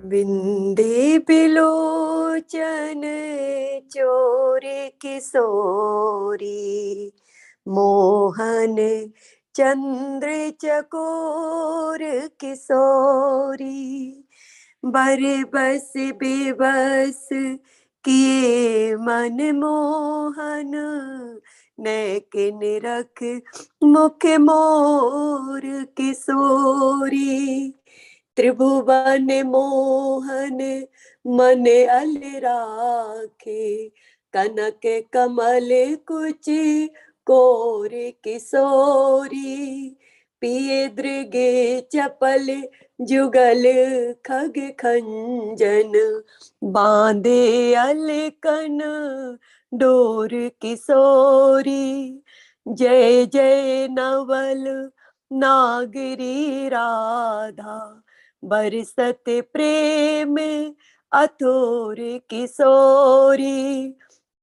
बिंदी बिलोचन चोरी किशोरी, मोहन चंद्र चकोर किशोरी, बरबस बेबस किए मन मोहन, नेक निरख मुख मोर किशोरी, त्रिभुवन मोहन मन अल राखे, कनक कमल कुच कोर किशोरी, पिए दृगे चपल जुगल खग खंजन, बांधे अलकन डोर किशोरी, जय जय नवल नागरी राधा, बरसत प्रेम अथोर किशोरी,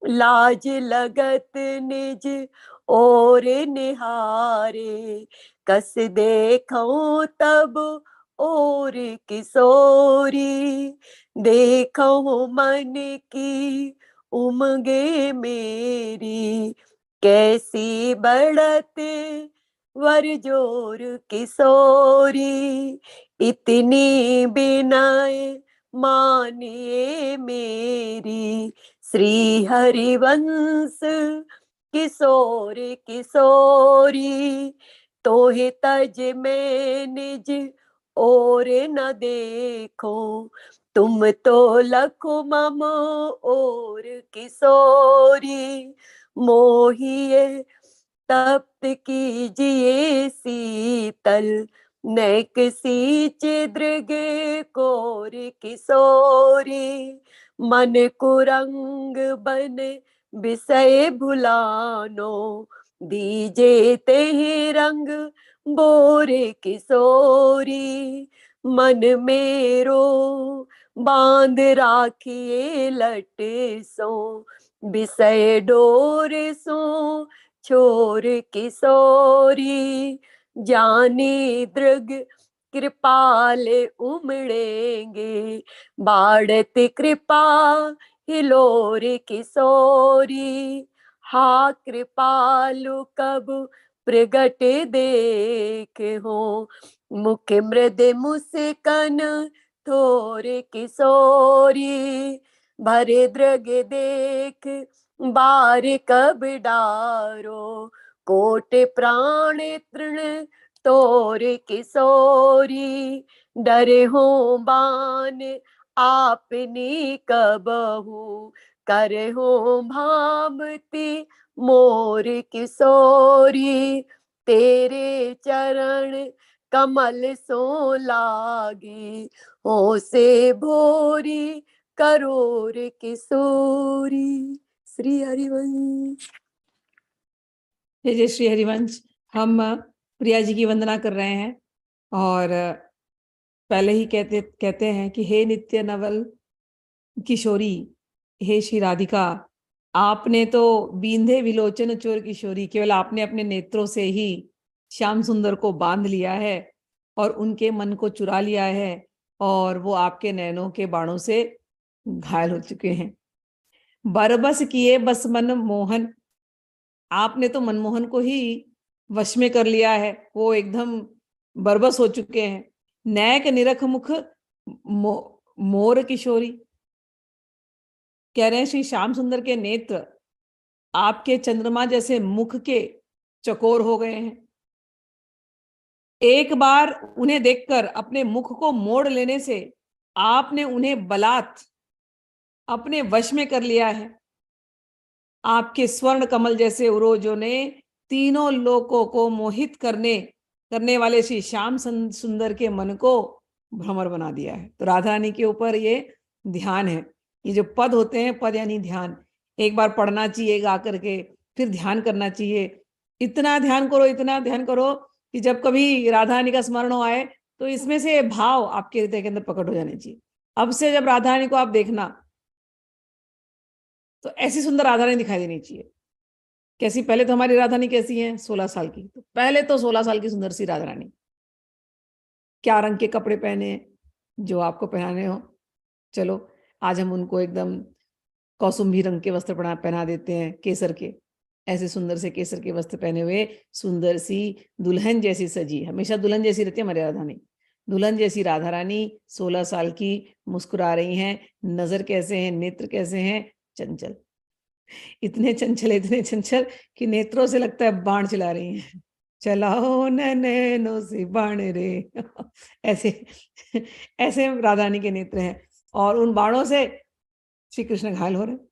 लाज लगत निज और निहारे, कस देखो तब और किशोरी, देखो मन की उमगे मेरी, कैसी बढ़त वर जोर किशोरी, इतनी बिनाय मानिए मेरी, श्री हरिवंश किशोर किशोरी, तोहे तज में निज और न देखो, तुम तो लखो मम और किशोरी, मोहिए तप्त कीजिए शीतल, नैक सींच दृगे कोर किशोरी, मन कुरंग बन विषय भुलानो, दीजे तेहि रंग बोरे किशोरी, मन मेरो बांध राखिए लट सो, विषय डोर सो छोर किशोरी, जानी दृग कृपाल उमड़ेंगे, बाढ़त कृपा हिलोर किशोरी, हा कृपालु कब प्रगट देख हो, मुख मृद मुस्कन थोर किशोरी, भरे दृग देख बार कब डारो, कोट प्राण तृण तोर किशोरी, डरे हो बान आपनी कबहू, करे हो भामती मोर किशोरी, तेरे चरण कमल सो लागी, हो से भोरी करोर किशोरी। श्री हरिवंश। जय जय श्री हरिवंश। हम प्रिया जी की वंदना कर रहे हैं और पहले ही कहते हैं कि हे नित्य नवल किशोरी, हे श्री राधिका, आपने तो बींधे विलोचन चोर किशोरी, केवल आपने अपने नेत्रों से ही श्याम सुंदर को बांध लिया है और उनके मन को चुरा लिया है और वो आपके नैनों के बाणों से घायल हो चुके हैं। बरबस किए बस मन मोहन, आपने तो मनमोहन को ही वश में कर लिया है, वो एकदम बरबस हो चुके हैं। नैक निरख मुख मोर किशोरी, कह रहे हैं श्री श्याम सुंदर के नेत्र आपके चंद्रमा जैसे मुख के चकोर हो गए हैं। एक बार उन्हें देखकर अपने मुख को मोड़ लेने से आपने उन्हें बलात् अपने वश में कर लिया है। आपके स्वर्ण कमल जैसे उरोजों ने तीनों लोकों को मोहित करने वाले श्री श्याम सुंदर के मन को भ्रमर बना दिया है। तो राधा रानी के ऊपर ये ध्यान है। ये जो पद होते हैं, पद यानी ध्यान, एक बार पढ़ना चाहिए गा करके, फिर ध्यान करना चाहिए। इतना ध्यान करो कि जब कभी राधा रानी का स्मरण हो आए तो इसमें से भाव आपके हृदय के अंदर प्रकट हो जाने चाहिए। अब से जब राधा रानी को आप देखना तो ऐसी सुंदर राधा रानी दिखाई देनी चाहिए। कैसी? पहले तो हमारी राधा रानी कैसी है? 16 साल की। तो पहले तो 16 साल की सुंदर सी राधा रानी, क्या रंग के कपड़े पहने जो आपको पहनाने हो, चलो आज हम उनको एकदम कौसुंभी रंग के वस्त्र पहना देते हैं, केसर के। ऐसे सुंदर से केसर के वस्त्र पहने हुए सुंदर सी दुल्हन जैसी सजी, हमेशा दुल्हन जैसी रहती है हमारी राधा रानी। दुल्हन जैसी राधा रानी 16 साल की, मुस्कुरा रही हैं। नजर कैसे हैं, नेत्र कैसे हैं, चंचल, इतने चंचल कि नेत्रों से लगता है बाण चला रही हैं। चलाओ नैनों से बाण रे ऐसे ऐसे राधा रानी के नेत्र हैं, और उन बाणों से श्री कृष्ण घायल हो रहे हैं।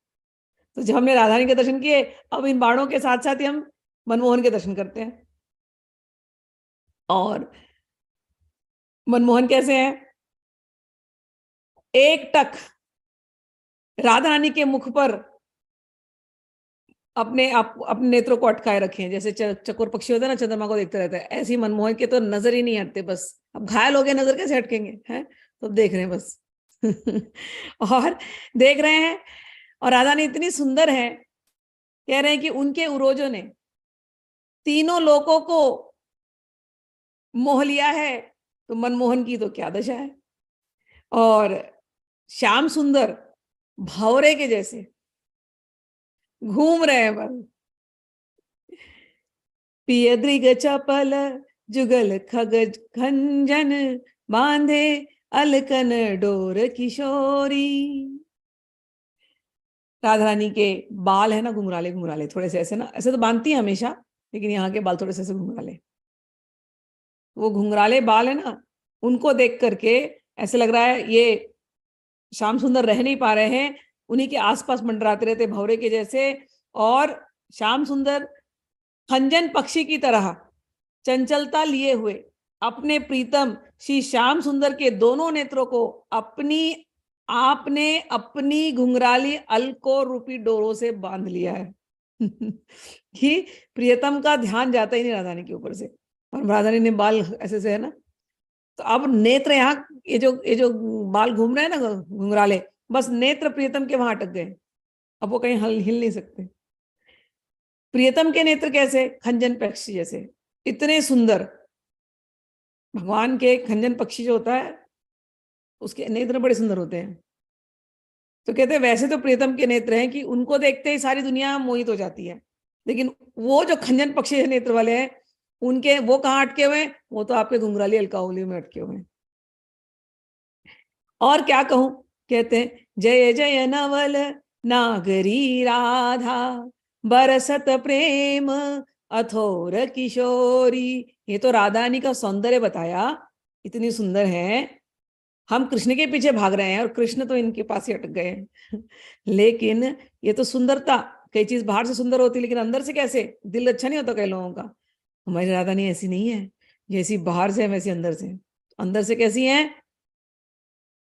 तो जब हमने राधा रानी के दर्शन किए, अब इन बाणों के साथ साथ ही हम मनमोहन के दर्शन करते हैं। और मनमोहन कैसे हैं? एक टक राधा रानी के मुख पर अपने नेत्रों को अटकाए रखे हैं, जैसे चकोर पक्षी होता है ना, चंद्रमा को देखते रहता है, ऐसी मनमोहन के तो नजर ही नहीं हटते। बस अब घायल हो गए, नजर कैसे हटकेंगे हैं? तो देख रहे हैं बस और देख रहे हैं। और राधा रानी इतनी सुंदर है, कह रहे हैं कि उनके उरोजों ने तीनों लोकों को मोह लिया है, तो मनमोहन की तो क्या दशा है। और श्याम सुंदर भंवरे के जैसे घूम रहे हैं बस। पिय दृग चपल जुगल खग खंजन, बांधे अलकन डोर किशोरी। राधा रानी के बाल है ना घुंघराले घुंघराले, थोड़े से ऐसे ना, ऐसे तो बांधती है हमेशा, लेकिन यहाँ के बाल थोड़े से ऐसे घुंघराले। वो घुंघराले बाल है ना, उनको देख करके ऐसे लग रहा है ये श्याम सुंदर रह नहीं पा रहे हैं, उन्हीं के आसपास मंडराते रहते भंवरे के जैसे। और श्याम सुंदर खंजन पक्षी की तरह चंचलता लिए हुए अपने प्रीतम श्री श्याम सुंदर के दोनों नेत्रों को आपने अपनी घुंघराली अलको रूपी डोरों से बांध लिया है कि प्रियतम का ध्यान जाता ही नहीं राधा रानी के ऊपर से। और राधा रानी ने बाल ऐसे से है ना, तो अब नेत्र यहाँ ये जो बाल घूम रहे हैं ना घुंघराले, बस नेत्र प्रियतम के वहां अटक गए, अब वो कहीं हिल नहीं सकते। प्रियतम के नेत्र कैसे? खंजन पक्षी जैसे, इतने सुंदर। भगवान के खंजन पक्षी जो होता है उसके नेत्र बड़े सुंदर होते हैं। तो कहते हैं वैसे तो प्रियतम के नेत्र हैं कि उनको देखते ही सारी दुनिया मोहित हो जाती है, लेकिन वो जो खंजन पक्षी नेत्र वाले हैं, उनके वो कहाँ अटके हुए हैं? वो तो आपके घुंघराली अलकावली में अटके हुए हैं। और क्या कहूं, कहते हैं जय जय नवल नागरी राधा, बरसत प्रेम अथोर किशोरी। ये तो राधा रानी का सौंदर्य बताया, इतनी सुंदर है। हम कृष्ण के पीछे भाग रहे हैं और कृष्ण तो इनके पास ही अटक गए हैं लेकिन ये तो सुंदरता, कई चीज बाहर से सुंदर होती है लेकिन अंदर से कैसे, दिल अच्छा नहीं होता कई लोगों का। हमारी राधा रानी ऐसी नहीं है, जैसी बाहर से है वैसी अंदर से। अंदर से कैसी है?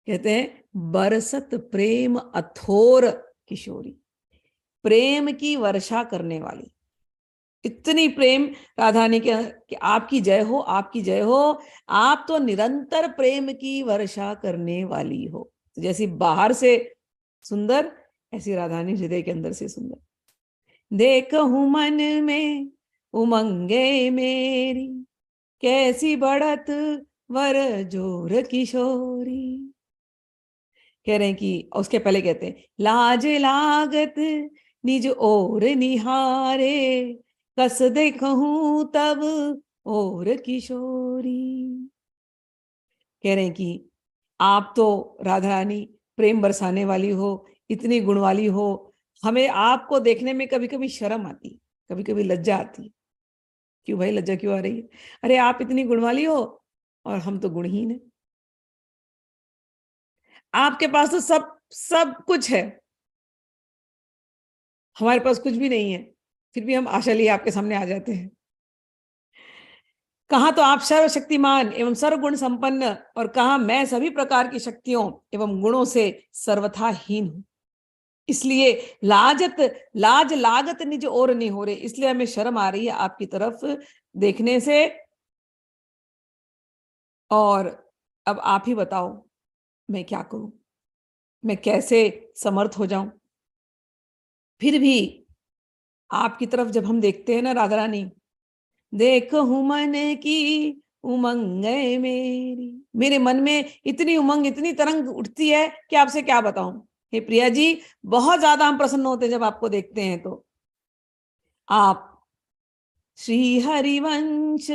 कहते हैं बरसत प्रेम अथोर किशोरी, प्रेम की वर्षा करने वाली। इतनी प्रेम राधा रानी के कि आपकी जय हो, आपकी जय हो। आप तो निरंतर प्रेम की वर्षा करने वाली हो। तो जैसी बाहर से सुंदर, ऐसी राधा रानी हृदय के अंदर से सुंदर। देखूं मन में उमंगे मेरी, कैसी बढ़त वर जोर किशोरी। कह रहे हैं कि उसके पहले कहते हैं लाज लागत निज ओर निहारे, कस देखूं तब और किशोरी। कह रहे हैं कि आप तो राधा रानी प्रेम बरसाने वाली हो, इतनी गुण वाली हो, हमें आपको देखने में कभी कभी शर्म आती, कभी कभी लज्जा आती। क्यों भाई लज्जा क्यों आ रही है? अरे आप इतनी गुण वाली हो और हम तो गुणहीन है। आपके पास तो सब सब कुछ है, हमारे पास कुछ भी नहीं है, फिर भी हम आशा लिए आपके सामने आ जाते हैं। कहा तो आप सर्वशक्तिमान एवं सर्वगुण संपन्न, और कहा मैं सभी प्रकार की शक्तियों एवं गुणों से सर्वथा हीन हूं। इसलिए लाज लागत निज और नहीं हो रहे, इसलिए हमें शर्म आ रही है आपकी तरफ देखने से। और अब आप ही बताओ मैं क्या करूं, मैं कैसे समर्थ हो जाऊं। फिर भी आपकी तरफ जब हम देखते हैं ना राधा रानी, देखूं मन की उमंगे मेरी, मेरे मन में इतनी उमंग, इतनी तरंग उठती है कि आपसे क्या बताऊं। हे प्रिया जी, बहुत ज्यादा हम प्रसन्न होते हैं जब आपको देखते हैं। तो आप श्री हरिवंश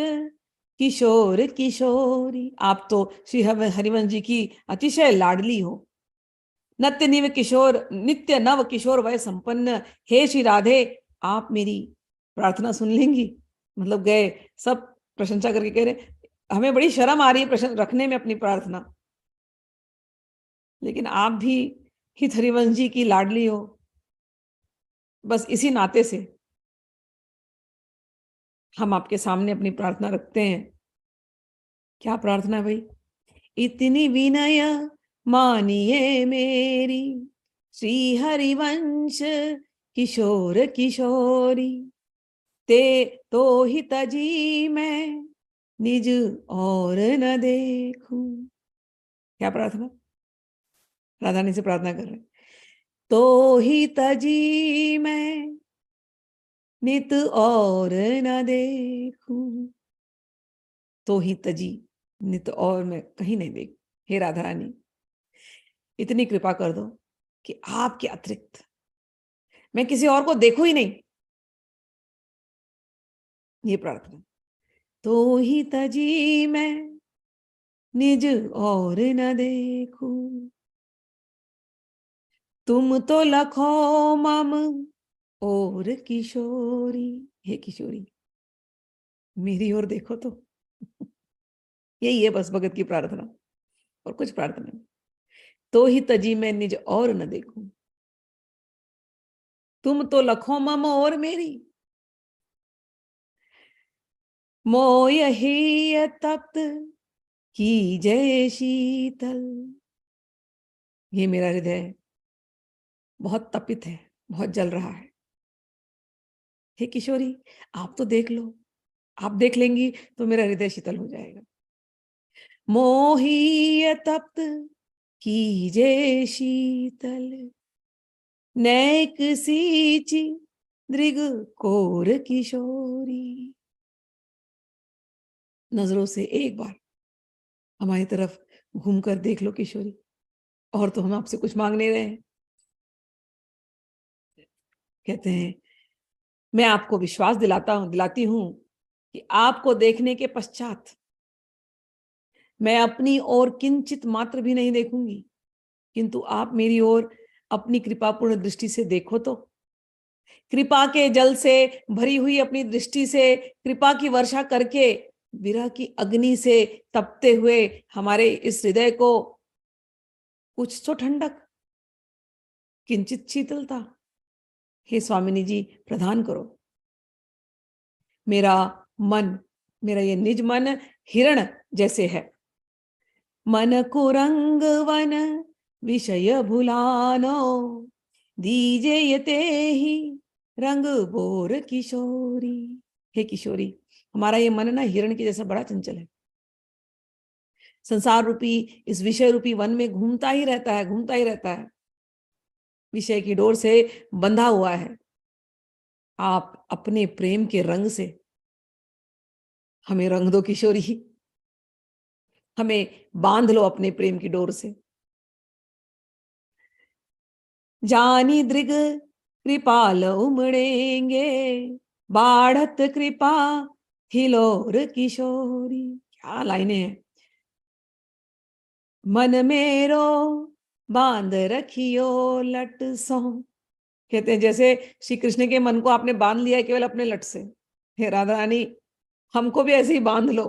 किशोर किशोरी, आप तो श्री हरिवंश जी की अतिशय लाडली हो। नित्य नव किशोर वय संपन्न, हे श्री राधे, आप मेरी प्रार्थना सुन लेंगी। मतलब गए सब प्रशंसा करके कह रहे, हमें बड़ी शर्म आ रही है प्रश्न रखने में अपनी प्रार्थना, लेकिन आप भी हित हरिवंश जी की लाडली हो। बस इसी नाते से हम आपके सामने अपनी प्रार्थना रखते हैं। क्या प्रार्थना है भाई? इतनी विनय मानिए मेरी, श्री हरिवंश किशोर किशोरी, ते तो ही तजी मैं निज और न देखूं। क्या प्रार्थना? राधा रानी से प्रार्थना कर रहे, तो ही तजी मैं नित और न देखूं। तो ही तजी, नित और मैं कहीं नहीं देख। हे राधा रानी, इतनी कृपा कर दो कि आपके अतिरिक्त मैं किसी और को देखूं ही नहीं। ये प्रार्थना। तो ही तजी मैं निज और न देखूं, तुम तो लखो मम और किशोरी। हे किशोरी, मेरी ओर देखो तो। यही है बस भगत की प्रार्थना, और कुछ प्रार्थना नहीं। तो ही तजी मैं निज और न देखूं, तुम तो लखो मम और मेरी, मोय ही तप्त की जय शीतल। ये मेरा हृदय बहुत तपित है, बहुत जल रहा है। हे किशोरी, आप तो देख लो, आप देख लेंगी तो मेरा हृदय शीतल हो जाएगा। मोही तप्त कीजे शीतल, नैक सींची दृग कोर किशोरी। नजरों से एक बार हमारी तरफ घूमकर देख लो किशोरी, और तो हम आपसे कुछ मांग नहीं रहे हैं। कहते हैं, मैं आपको विश्वास दिलाती हूं कि आपको देखने के पश्चात मैं अपनी ओर किंचित मात्र भी नहीं देखूंगी, किंतु आप मेरी ओर अपनी कृपापूर्ण दृष्टि से देखो तो। कृपा के जल से भरी हुई अपनी दृष्टि से कृपा की वर्षा करके विरह की अग्नि से तपते हुए हमारे इस हृदय को कुछ तो ठंडक, किंचित शीतलता, हे स्वामिनी जी प्रदान करो। मेरा मन, मेरा ये निज मन हिरण जैसे है। मन कुरंग वन विषय भुलानो, दीजे यते ही रंग बोर किशोरी। हे किशोरी, हमारा ये मन ना हिरण के जैसा बड़ा चंचल है। संसार रूपी इस विषय रूपी वन में घूमता ही रहता है, घूमता ही रहता है, विषय की डोर से बंधा हुआ है। आप अपने प्रेम के रंग से हमें रंग दो किशोरी, हमें बांध लो अपने प्रेम की डोर से। जानी दृग कृपाल उमड़ेंगे, बाढ़त कृपा हिलोर किशोरी। क्या लाइनें हैं। मन मेरो बांध रखियो लट सो। कहते हैं जैसे श्री कृष्ण के मन को आपने बांध लिया है केवल अपने लट से। हे राधा रानी, हमको भी ऐसे ही बांध लो।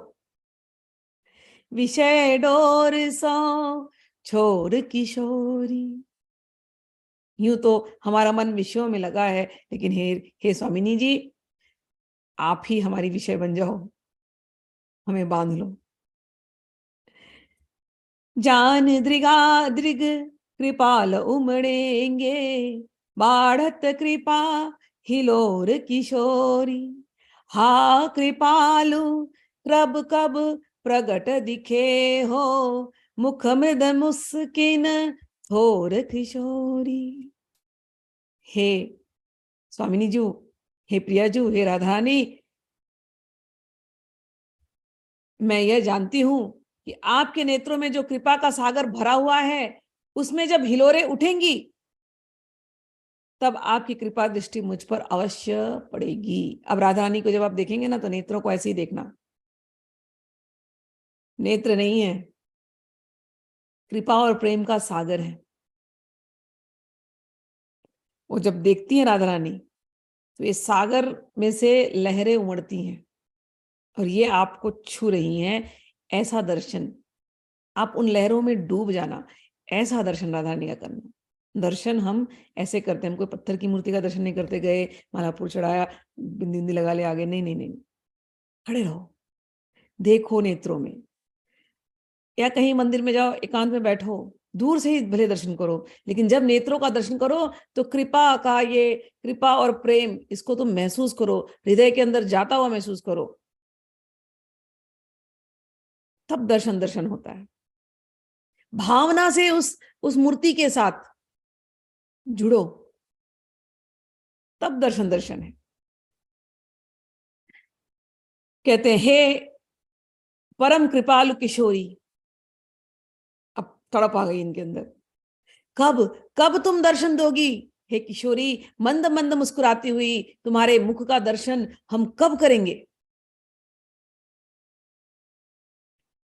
विषय डोर सो छोर किशोरी। यूं तो हमारा मन विषयों में लगा है, लेकिन हे स्वामिनी जी, आप ही हमारी विषय बन जाओ, हमें बांध लो। जान दृगा दृग कृपाल उमड़ेंगे, बाढ़त कृपा हिलोर किशोरी। हा कृपालु प्रभ कब प्रगट दिखे हो, मुख मृद मुस्किन थोर किशोरी। हे स्वामिनी जी, हे प्रिया जी, हे राधानी, मैं यह जानती हूं कि आपके नेत्रों में जो कृपा का सागर भरा हुआ है, उसमें जब हिलोरे उठेंगी तब आपकी कृपा दृष्टि मुझ पर अवश्य पड़ेगी। अब राधा रानी को जब आप देखेंगे ना, तो नेत्रों को ऐसे ही देखना, नेत्र नहीं है, कृपा और प्रेम का सागर है। वो जब देखती है राधा रानी, तो ये सागर में से लहरें उमड़ती हैं और ये आपको छू रही हैं। ऐसा दर्शन, आप उन लहरों में डूब जाना, ऐसा दर्शन राधा रानी का करना। दर्शन हम ऐसे करते हैं, हम कोई पत्थर की मूर्ति का दर्शन नहीं करते, गए मालापुर चढ़ाया, बिंदी बिंदी लगा ले आगे, नहीं नहीं नहीं, खड़े रहो, देखो नेत्रों में, या कहीं मंदिर में जाओ, एकांत में बैठो, दूर से ही भले दर्शन करो, लेकिन जब नेत्रों का दर्शन करो तो कृपा का, ये कृपा और प्रेम, इसको तुम महसूस करो, हृदय के अंदर जाता हुआ महसूस करो, तब दर्शन दर्शन होता है। भावना से उस मूर्ति के साथ जुड़ो, तब दर्शन दर्शन है। कहते हैं, हे परम कृपालु किशोरी, अब तड़प आ गई इनके अंदर, कब कब तुम दर्शन दोगी? हे किशोरी, मंद मंद मुस्कुराती हुई तुम्हारे मुख का दर्शन हम कब करेंगे?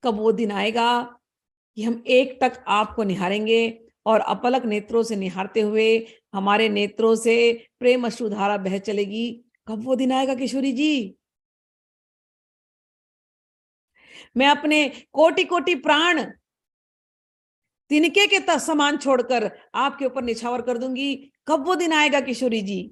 कब वो दिन आएगा कि हम एक टक आपको निहारेंगे और अपलक नेत्रों से निहारते हुए हमारे नेत्रों से प्रेम अश्रुधारा बह चलेगी? कब वो दिन आएगा किशोरी जी? मैं अपने कोटि कोटि प्राण तिनके के समान छोड़कर आपके ऊपर निछावर कर दूंगी। कब वो दिन आएगा किशोरी जी?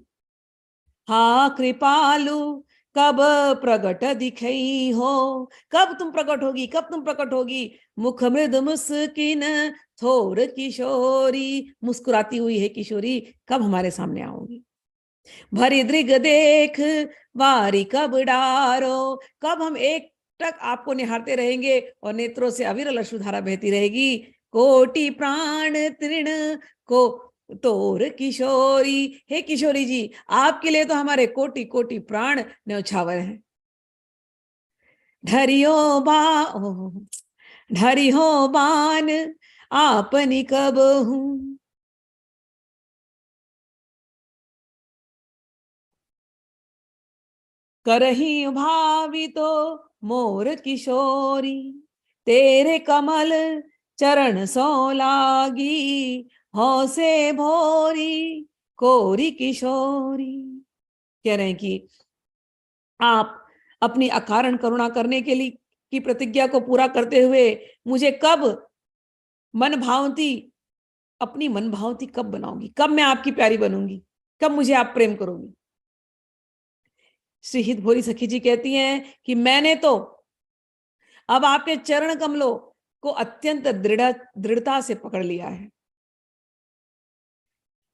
हाँ कृपालु, कब प्रगट दिखई हो, कब तुम प्रकट होगी, कब तुम प्रकट होगी? मुख मृद मुस्किन थोर किशोरी, मुस्कुराती हुई है किशोरी, कब हमारे सामने आओगी? भरी दृग देख वारी कब डारो, कब हम एक टक आपको निहारते रहेंगे और नेत्रों से अविरल अश्रुधारा बहती रहेगी। कोटि प्राण तृण को तोर किशोरी, हे किशोरी जी, आपके लिए तो हमारे कोटि कोटि प्राण न्यौछावर हैं। ढरियो बा ढरी हो बान आपनी कब हूं, करही भावी तो मोर किशोरी, तेरे कमल चरण सो लागी, हो से भोरी कोरी किशोरी। कह रहे हैं कि आप अपनी अकारण करुणा करने के लिए की प्रतिज्ञा को पूरा करते हुए मुझे कब मन भावती, अपनी मन भावती कब बनाओगी? कब मैं आपकी प्यारी बनूंगी? कब मुझे आप प्रेम करोगी? श्री हित भोरी सखी जी कहती हैं कि मैंने तो अब आपके चरण कमलों को अत्यंत दृढ़ता से पकड़ लिया है।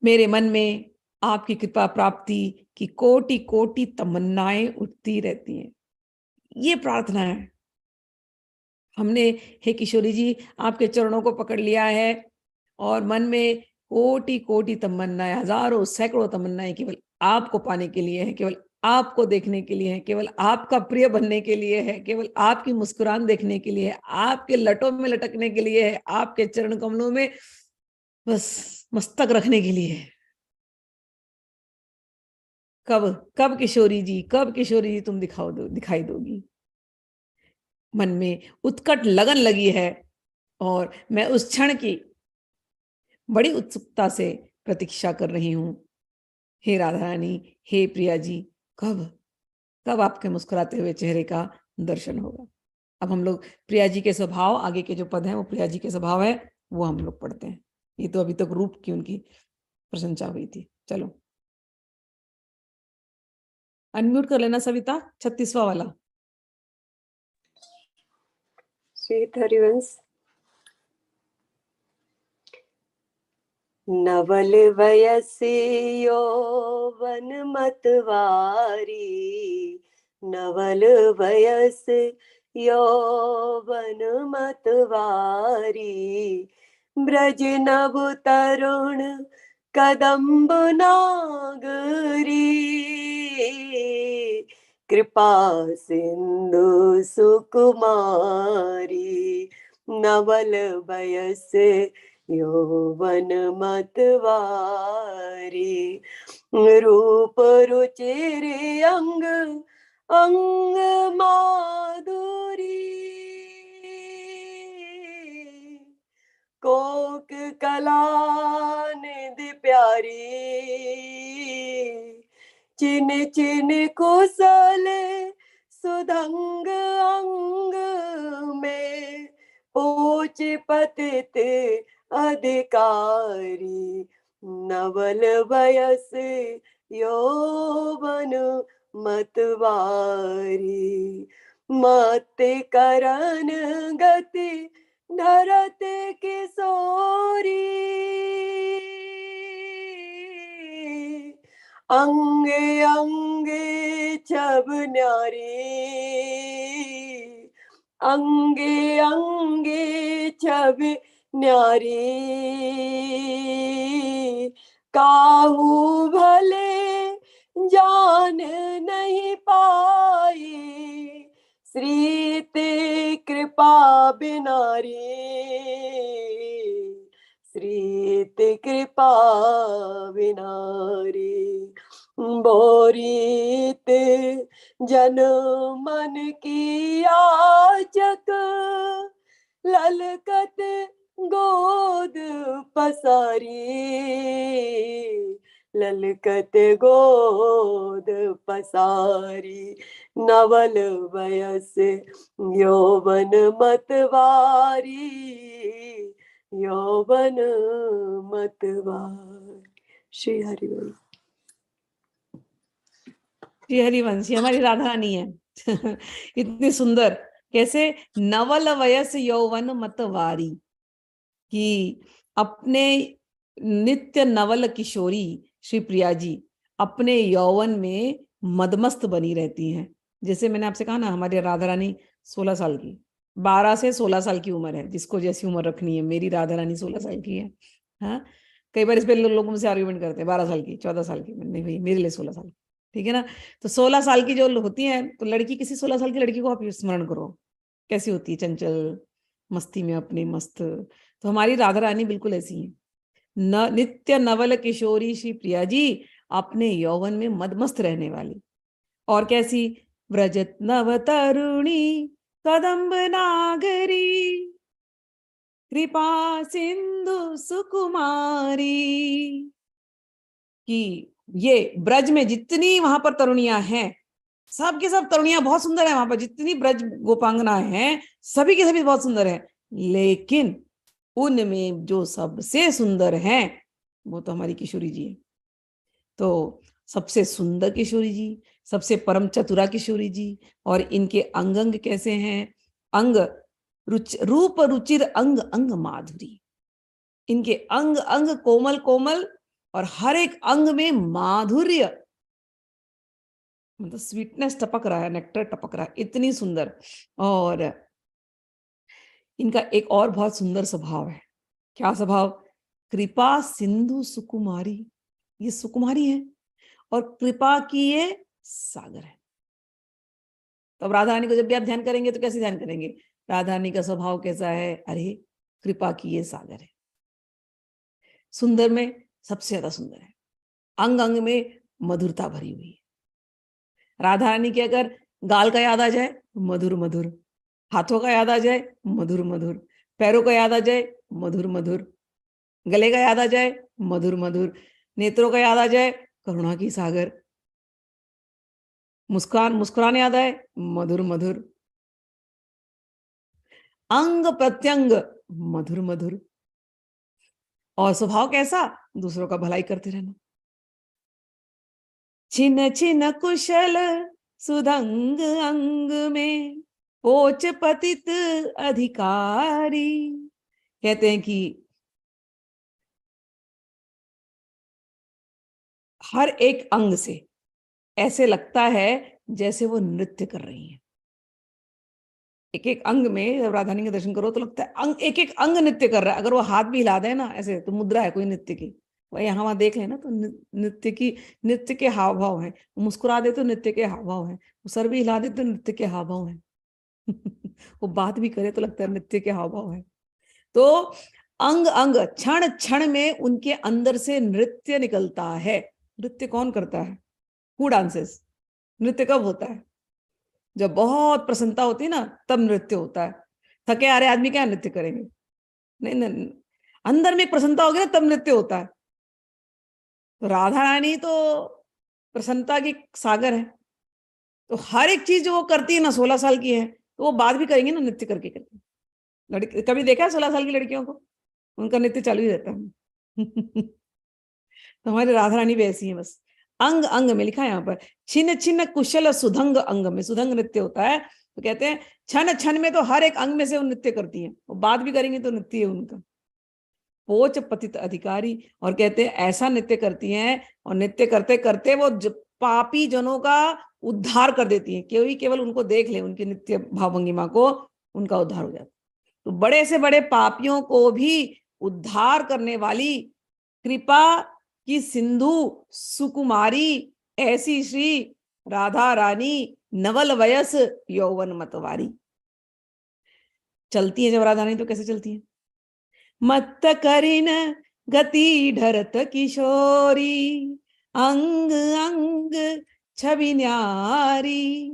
मेरे मन में आपकी कृपा प्राप्ति की कोटि कोटि तमन्नाएं उठती रहती हैं। ये प्रार्थना है हमने, हे किशोरी जी, आपके चरणों को पकड़ लिया है और मन में कोटि कोटि तमन्नाएं, हजारों सैकड़ों तमन्नाएं केवल आपको पाने के लिए है, केवल आपको देखने के लिए है, केवल आपका प्रिय बनने के लिए है, केवल आपकी मुस्कुराहट देखने के लिए है, आपके लटों में लटकने के लिए है, आपके चरण कमलों में बस मस्तक रखने के लिए है। कब कब किशोरी जी, कब किशोरी जी तुम दिखाई दोगी? मन में उत्कट लगन लगी है और मैं उस क्षण की बड़ी उत्सुकता से प्रतीक्षा कर रही हूं। हे राधा रानी, हे प्रिया जी, कब कब आपके मुस्कुराते हुए चेहरे का दर्शन होगा? अब हम लोग प्रिया जी के स्वभाव, आगे के जो पद हैं वो प्रिया जी के स्वभाव है, वो हम लोग पढ़ते हैं। ये तो अभी तक रूप की उनकी प्रशंसा हुई थी। चलो अनम्यूट कर लेना सविता, 36वां वाला। श्री हरिवंश। नवल वयसे यौवन मतवारी, नवल वयस यौवन मतवारी, ब्रज नभ तरुण कदम्ब नागरी, कृपा सिंधु सुकुमारी, नवल बयस यौवन मतवारी, रूप रुचिर अंग अंग माधुरी, कोक कला निधि प्यारी, चिन चिन कुशल सुधंग अंग में, पूछ पतित अधिकारी, नवल वयस यौवन मतवारी, मत करन गति धरत किशोरी, अंगे अंगे छब न्यारी, अंगे अंगे छब न्यारी, काहू भले जान नहीं पाई, श्री ते कृपा बिनारी, श्री ते कृपा बिनारी, बोरीत जन मन की याचक, ललकत गोद पसारी, ललकत गोद पसारी, नवल वयस यौवन मतवारी, यौवन मतवारी। श्री हरिवंश। श्री हरिवंश, ये हमारी राधा रानी है। इतनी सुंदर, कैसे नवल वयस यौवन मतवारी, कि अपने नित्य नवल किशोरी श्री प्रिया जी अपने यौवन में मदमस्त बनी रहती हैं। जैसे मैंने आपसे कहा ना, हमारी राधा रानी 16 साल की, 12 से 16 साल की उम्र है, जिसको जैसी उम्र रखनी है। मेरी राधा रानी 16 साल की है। हाँ, कई बार इस पे लोग मुझसे आर्ग्यूमेंट करते हैं, 12 साल की, 14 साल की। नहीं भाई, मेरे लिए 16 साल, ठीक है ना। तो 16 साल की जो होती है, तो लड़की, किसी 16 साल की लड़की को आप स्मरण करो, कैसी होती है, चंचल, मस्ती में अपनी मस्त। तो हमारी राधा रानी बिल्कुल ऐसी है। नित्य नवल किशोरी श्री प्रिया जी अपने यौवन में मदमस्त रहने वाली। और कैसी, व्रजत नव तरुणी कदम्ब नागरी, कृपा सिंधु सुकुमारी, कि ये ब्रज में जितनी वहां पर तरुणियां हैं, सब के सब तरुणियां बहुत सुंदर है। वहां पर जितनी ब्रज गोपांगना हैं, सभी के सभी बहुत सुंदर है, लेकिन उनमें जो सबसे सुंदर हैं वो तो हमारी किशोरी जी है। तो सबसे सुंदर किशोरी जी, सबसे परम चतुरा किशोरी जी। और इनके अंग अंग कैसे हैं, अंग रूप रुचिर अंग अंग माधुरी, इनके अंग अंग कोमल कोमल, और हर एक अंग में माधुर्य, मतलब स्वीटनेस टपक रहा है, नेक्टर टपक रहा है, इतनी सुंदर। और इनका एक और बहुत सुंदर स्वभाव है। क्या स्वभाव, कृपा सिंधु सुकुमारी, ये सुकुमारी है और कृपा की ये सागर है। तो अब राधा रानी को जब भी आप ध्यान करेंगे तो कैसे ध्यान करेंगे, राधा रानी का स्वभाव कैसा है, अरे कृपा की ये सागर है। सुंदर में सबसे ज्यादा सुंदर है, अंग अंग में मधुरता भरी हुई है। राधा रानी के अगर गाल का याद आ जाए, मधुर मधुर, हाथों का याद आ जाए, मधुर मधुर, पैरों का याद आ जाए, मधुर मधुर, गले का याद आ जाए, मधुर मधुर, नेत्रों का याद आ जाए, करुणा की सागर, मुस्कान मुस्कुराने याद आए, मधुर मधुर, अंग प्रत्यंग मधुर मधुर, और स्वभाव कैसा, दूसरों का भलाई करते रहना। छिन छिन कुशल सुधंग अंग में, पोच पतित अधिकारी। कहते हैं कि हर एक अंग से ऐसे लगता है जैसे वो नृत्य कर रही हैं। एक एक अंग में जब राधारानी के दर्शन करो तो लगता है अंग, एक एक अंग नृत्य कर रहा है। अगर वो हाथ भी हिला दे ना ऐसे, तो मुद्रा है कोई नृत्य की, वह यहाँ वहां देख लेना तो नृत्य के हाव भाव है। मुस्कुरा दे तो नृत्य के हाव भाव है, वो सर भी हिला दे तो नृत्य के हाव भाव है। वो बात भी करे तो लगता है नृत्य के हाव भाव है। तो अंग अंग क्षण क्षण में उनके अंदर से नृत्य निकलता है। नृत्य कौन करता है? Who dances? नृत्य कब होता है? जब बहुत प्रसन्नता होती है ना, तब नृत्य होता है। थके आ रहे आदमी क्या नृत्य करेंगे? नहीं नहीं, अंदर में एक प्रसन्नता होगी ना, तब नृत्य होता है। तो राधा रानी तो प्रसन्नता की सागर है, तो हर एक चीज जो वो करती है ना, 16 साल की है तो वो बात भी करेंगे ना नृत्य करके करके। लड़की कभी देखा है 16 साल की लड़कियों को? उनका नृत्य चालू ही रहता है। तो हमारी राधा रानी भी ऐसी है बस। अंग अंग में लिखा है यहाँ पर, छिन्न छिन्न कुशल सुधंग अंग में सुधंग नृत्य होता है। तो कहते हैं क्षण क्षण में तो हर एक अंग में से वो नृत्य करती है, वो बात भी करेंगे तो नृत्य है उनका। पोच पतित अधिकारी, और कहते हैं ऐसा नृत्य करती हैं, और नृत्य करते करते वो पापी जनों का उद्धार कर देती हैं। केवल उनको देख ले, उनकी नृत्य भावभंगिमा को, उनका उद्धार हो जाता है। तो बड़े से बड़े पापियों को भी उद्धार करने वाली कृपा की सिंधु सुकुमारी ऐसी श्री राधा रानी नवल वयस यौवन मतवारी। चलती है जब राधा रानी तो कैसे चलती है? मत करिन गति ढरत किशोरी, अंग अंग छवि न्यारी।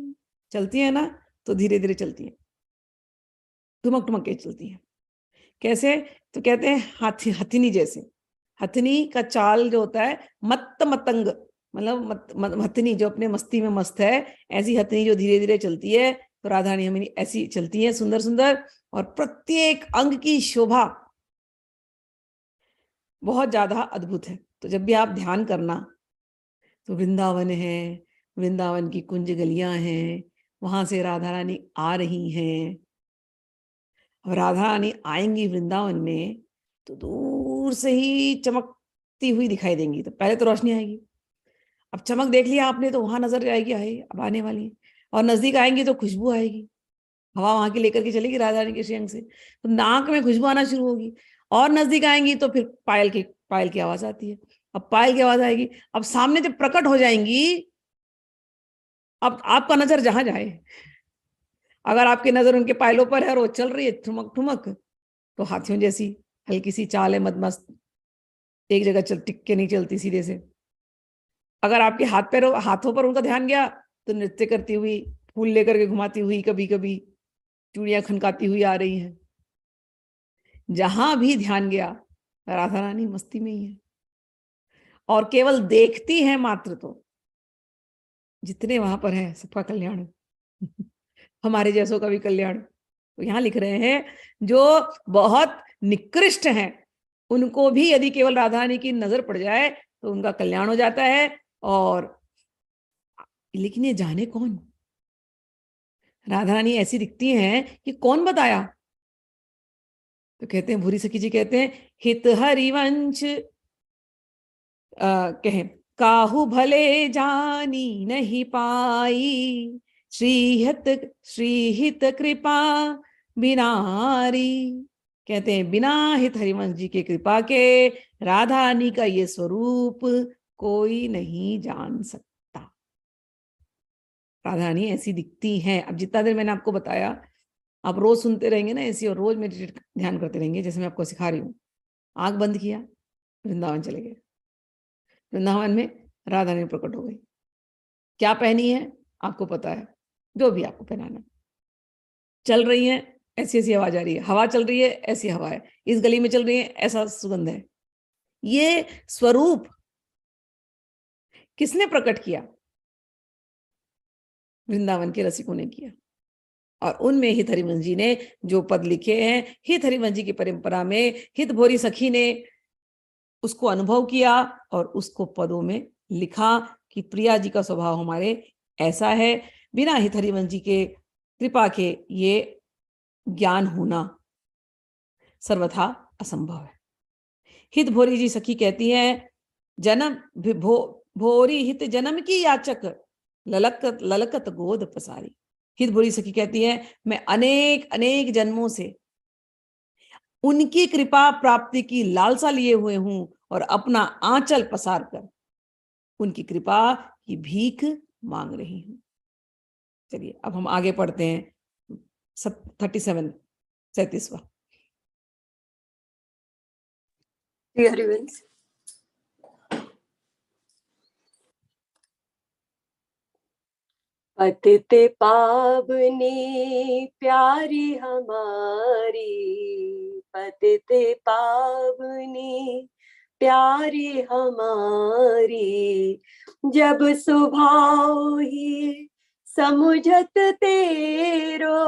चलती है ना तो धीरे धीरे चलती है, ठुमक ठुमक के चलती है। कैसे? तो कहते हैं हथिनी जैसे। हथिनी का चाल जो होता है मत्त मतंग, मतलब हथिनी जो अपने मस्ती में मस्त है, ऐसी हथिनी जो धीरे धीरे चलती है। तो राधा रानी हमें ऐसी चलती है, सुंदर सुंदर, और प्रत्येक अंग की शोभा बहुत ज्यादा अद्भुत है। तो जब भी आप ध्यान करना, तो वृंदावन है, वृंदावन की कुंज गलियां हैं, वहां से राधा रानी आ रही हैं। और राधा रानी आएंगी वृंदावन में तो दूर से ही चमकती हुई दिखाई देंगी। तो पहले तो रोशनी आएगी, अब चमक देख लिया आपने तो वहां नजर आएगी, आए अब आने वाली है। और नजदीक आएंगी तो खुशबू आएगी, हवा वहां की लेकर के चलेगी राधा रानी के श्रेयंग से, तो नाक में खुशबू आना शुरू होगी। और नजदीक आएंगी तो फिर पायल की आवाज आती है। अब पायल की आवाज आएगी, अब सामने जब प्रकट हो जाएंगी, अब आपका नजर जहां जाए, अगर आपकी नजर उनके पायलों पर है और वो चल रही है ठुमक ठुमक, तो हाथियों जैसी हल्की सी चाल है, मदमस्त, एक जगह चल टिक के नहीं चलती सीधे से। अगर आपके हाथों पर उनका ध्यान गया तो नृत्य करती हुई, फूल लेकर के घुमाती हुई, कभी कभी चूड़ियां खनकाती हुई आ रही हैं। जहां भी ध्यान गया राधा रानी मस्ती में ही है, और केवल देखती है मात्र। तो जितने वहां पर है सबका कल्याण, हमारे जैसों का भी कल्याण। तो यहाँ लिख रहे हैं जो बहुत निकृष्ट हैं उनको भी यदि केवल राधा रानी की नजर पड़ जाए तो उनका कल्याण हो जाता है। और लेकिन ये जाने कौन? राधा रानी ऐसी दिखती हैं कि कौन बताया? तो कहते हैं, भूरी सखी जी कहते हैं, हित हरिवंश कहें काहू भले जानी नहीं पाई, श्रीहित कृपा बिनारी। कहते हैं बिना हित हरिवंश जी के कृपा के राधा रानी का ये स्वरूप कोई नहीं जान सकता। राधा रानी ऐसी दिखती हैं। अब जितना देर मैंने आपको बताया, आप रोज सुनते रहेंगे ना ऐसी, और रोज मेडिटेट ध्यान करते रहेंगे जैसे मैं आपको सिखा रही हूँ। आंख बंद किया, वृंदावन चले गए, वृंदावन में राधा रानी प्रकट हो गई। क्या पहनी है आपको पता है, जो भी आपको पहनाना, चल रही है ऐसी ऐसी आवाज आ रही है, हवा चल रही है ऐसी हवा है, इस गली में चल रही है ऐसा सुगंध है। ये स्वरूप किसने प्रकट किया? वृंदावन के रसिकों ने किया। और उनमें हित हरिवंश जी ने जो पद लिखे हैं, हित हरिवंश जी की परंपरा में हित भोरी सखी ने उसको अनुभव किया और उसको पदों में लिखा कि प्रिया जी का स्वभाव हमारे ऐसा है। बिना हित हरिवंश जी के कृपा के ये ज्ञान होना सर्वथा असंभव है। हित भोरी जी सखी कहती हैं, जन्म भोरी हित जन्म की याचक, ललकत गोद पसारी। हित भोरी सखी कहती है, मैं अनेक अनेक जन्मों से उनकी कृपा प्राप्ति की लालसा लिए हुए हूं और अपना आंचल पसार कर उनकी कृपा की भीख मांग रही हूं। चलिए अब हम आगे पढ़ते हैं 37वां। श्री हरिवंश। पतित पावनी प्यारी हमारी, पतित पावनी प्यारी हमारी, जब स्वभाव ही समुझत तेरो,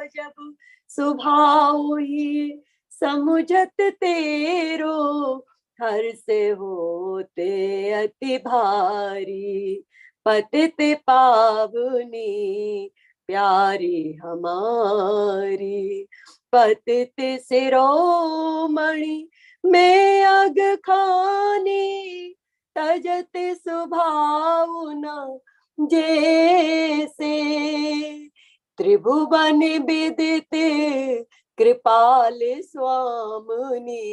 जब स्वभाव ही समुझत तेरो, हर से होते अति भारी, पतित पावनी प्यारी हमारी, पतित शिरोमणि में अग खानी, तजत स्वभाव न जैसे, त्रिभुवन विदित कृपाल स्वामिनी,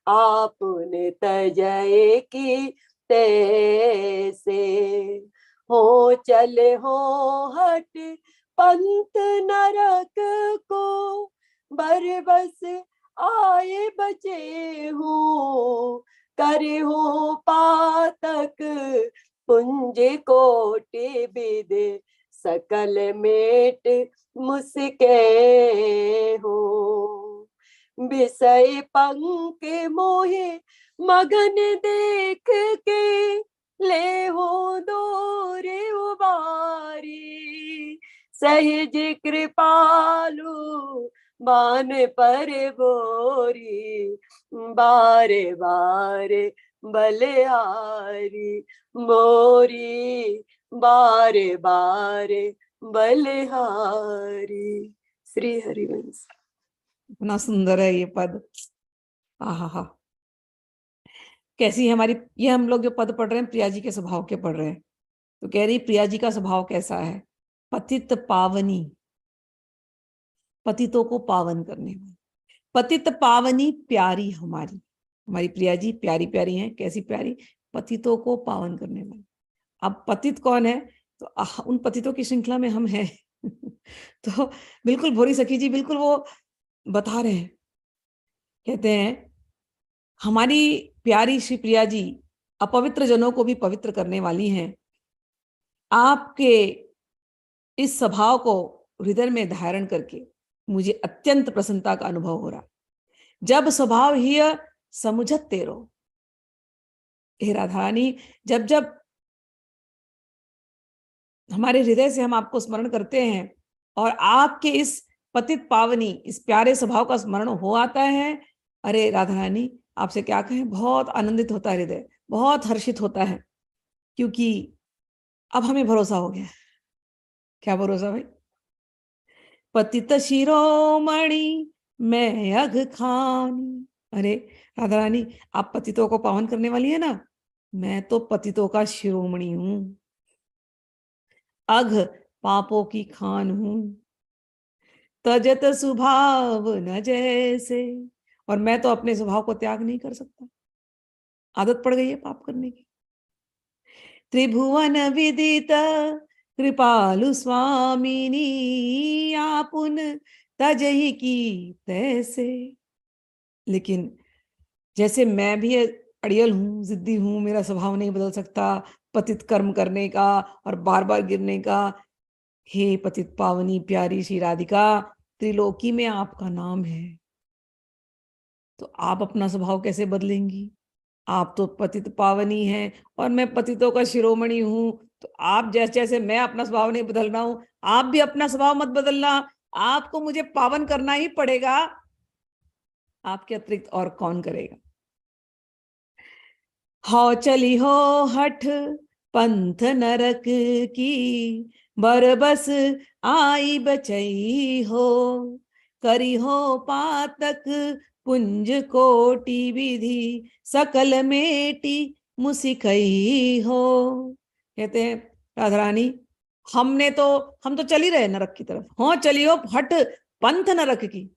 आपने तजय की तैसे, हो चले हो हट पंथ नरक को, बरबस आए बचे हो, करे हो पातक पुंज कोटि विदे, सकल मेट मुस्के हो, विषय पंख मोहे मगन देख के, ले हो दोरे उबारी, सहज कृपालु मान पर बोरी, बारे बारे बलिहारी मोरी, बारे बारे बलिहारी। श्री हरिवंश। इतना सुंदर है ये पद। आहा, कैसी है हमारी, ये हम लोग जो पद पढ़ रहे हैं प्रिया जी के स्वभाव के पढ़ रहे हैं। तो कह रही प्रिया जी का स्वभाव कैसा है? पतित पावनी, पतितों को पावन करने वाली, पतित पावनी प्यारी हमारी, हमारी प्रिया जी प्यारी प्यारी हैं। कैसी प्यारी? पतितों को पावन करने वाली। अब पतित कौन है? तो उन पतितों की श्रृंखला में हम हैं। तो बिल्कुल भोरी सखी जी बिल्कुल वो बता रहे हैं, कहते हैं हमारी प्यारी श्री प्रिया जी अपवित्र जनों को भी पवित्र करने वाली हैं। आपके इस स्वभाव को हृदय में धारण करके मुझे अत्यंत प्रसन्नता का अनुभव हो रहा। जब स्वभाव ही समुझत तेरो, हे राधारानी, जब जब हमारे हृदय से हम आपको स्मरण करते हैं और आपके इस पतित पावनी इस प्यारे स्वभाव का स्मरण हो आता है, अरे राधारानी आपसे क्या कहें, बहुत आनंदित होता है हृदय, बहुत हर्षित होता है, क्योंकि अब हमें भरोसा हो गया। क्या भरोसा भाई? पतित शिरोमणि मैं अघ खानी, अरे राधा रानी आप पतितों को पावन करने वाली है ना, मैं तो पतितों का शिरोमणि हूं, अघ पापों की खान हूं, तजत स्वभाव न जैसे, और मैं तो अपने स्वभाव को त्याग नहीं कर सकता, आदत पड़ गई है पाप करने की। त्रिभुवन विदित कृपालु स्वामिनी, आपुन तजहि की तैसे, लेकिन जैसे मैं भी अड़ियल हूं, जिद्दी हूं, मेरा स्वभाव नहीं बदल सकता पतित कर्म करने का और बार बार गिरने का। हे पतित पावनी प्यारी श्री राधिका, त्रिलोकी में आपका नाम है, तो आप अपना स्वभाव कैसे बदलेंगी? आप तो पतित पावनी हैं और मैं पतितों का शिरोमणि हूं, तो आप जैसे जैसे मैं अपना स्वभाव नहीं बदल रहा हूं, आप भी अपना स्वभाव मत बदलना, आपको मुझे पावन करना ही पड़ेगा, आपके अतिरिक्त और कौन करेगा। हो चली हो हठ पंथ नरक की, बरबस आई बचई हो, करी हो पातक पुंज कोटि विधि, सकल मेटी मुसिकई हो। कहते हैं राधा रानी हम तो चल ही रहे नरक की तरफ, हो चली हो हट पंथ नरक की,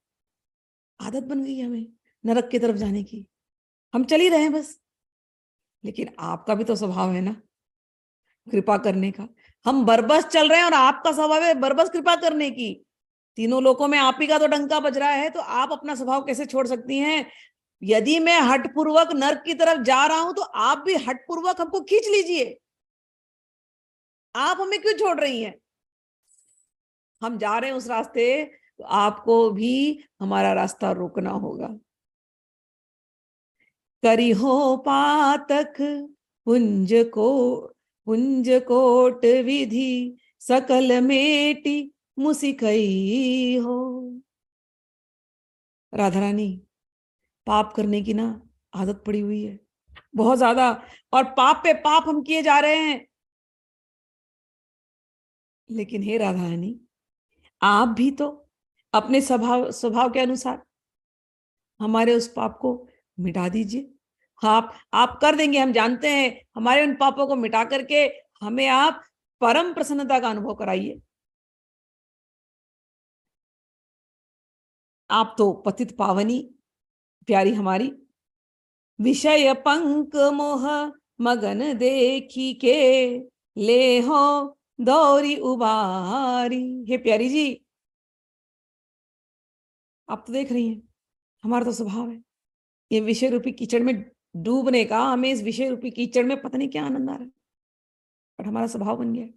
आदत बन गई हमें नरक की तरफ जाने की, हम चल ही रहे हैं बस। लेकिन आपका भी तो स्वभाव है ना कृपा करने का। हम बरबस चल रहे हैं और आपका स्वभाव है बरबस कृपा करने की। तीनों लोकों में आप ही का तो डंका बज रहा है, तो आप अपना स्वभाव कैसे छोड़ सकती हैं? यदि मैं हठपूर्वक नर्क की तरफ जा रहा हूं तो आप भी हठपूर्वक हमको खींच लीजिए। आप हमें क्यों छोड़ रही हैं? हम जा रहे हैं उस रास्ते, तो आपको भी हमारा रास्ता रोकना होगा। करी हो पातक पुंज को पुंज कोट विधि सकल मेटी मुसिकई हो। राधा रानी, पाप करने की ना आदत पड़ी हुई है बहुत ज्यादा, और पाप पे पाप हम किए जा रहे हैं। लेकिन हे राधा रानी, आप भी तो अपने स्वभाव स्वभाव के अनुसार हमारे उस पाप को मिटा दीजिए। आप कर देंगे, हम जानते हैं। हमारे उन पापों को मिटा करके हमें आप परम प्रसन्नता का अनुभव कराइए। आप तो पतित पावनी प्यारी हमारी, विषय पंक मोह मगन देखी के ले हो दौरी उबारी। हे प्यारी जी, आप तो देख रही हैं हमारा तो स्वभाव है ये विषय रूपी कीचड़ में डूबने का। हमें इस विषय रूपी कीचड़ में पता नहीं क्या आनंद आ रहा है, बट हमारा स्वभाव बन गया।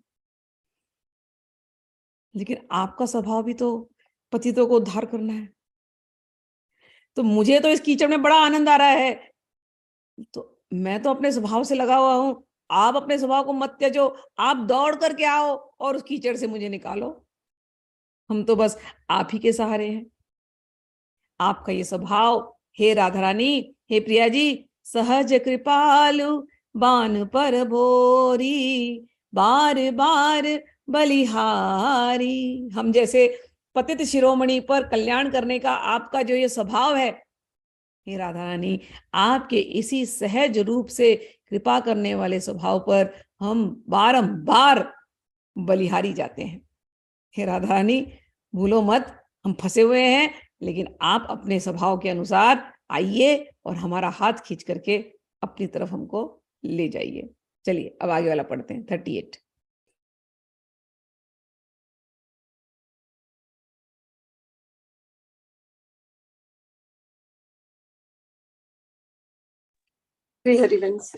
लेकिन आपका स्वभाव भी तो पतितों को उद्धार करना है। तो मुझे तो इस कीचड़ में बड़ा आनंद आ रहा है, तो मैं तो अपने स्वभाव से लगा हुआ हूं। आप अपने स्वभाव को मत त्याजो, आप दौड़ करके आओ और उस कीचड़ से मुझे निकालो। हम तो बस आप ही के सहारे हैं। आपका ये स्वभाव, हे राधा रानी, हे प्रिया जी, सहज कृपालु बान पर भोरी बार बार बलिहारी। हम जैसे पतित शिरोमणि पर कल्याण करने का आपका जो ये स्वभाव है, हे राधा रानी, आपके इसी सहज रूप से कृपा करने वाले स्वभाव पर हम बारंबार बलिहारी जाते हैं। हे राधा रानी, भूलो मत, हम फंसे हुए हैं, लेकिन आप अपने स्वभाव के अनुसार आइए और हमारा हाथ खींच करके अपनी तरफ हमको ले जाइए। चलिए अब आगे वाला पढ़ते हैं, 38। श्री हरिवंश।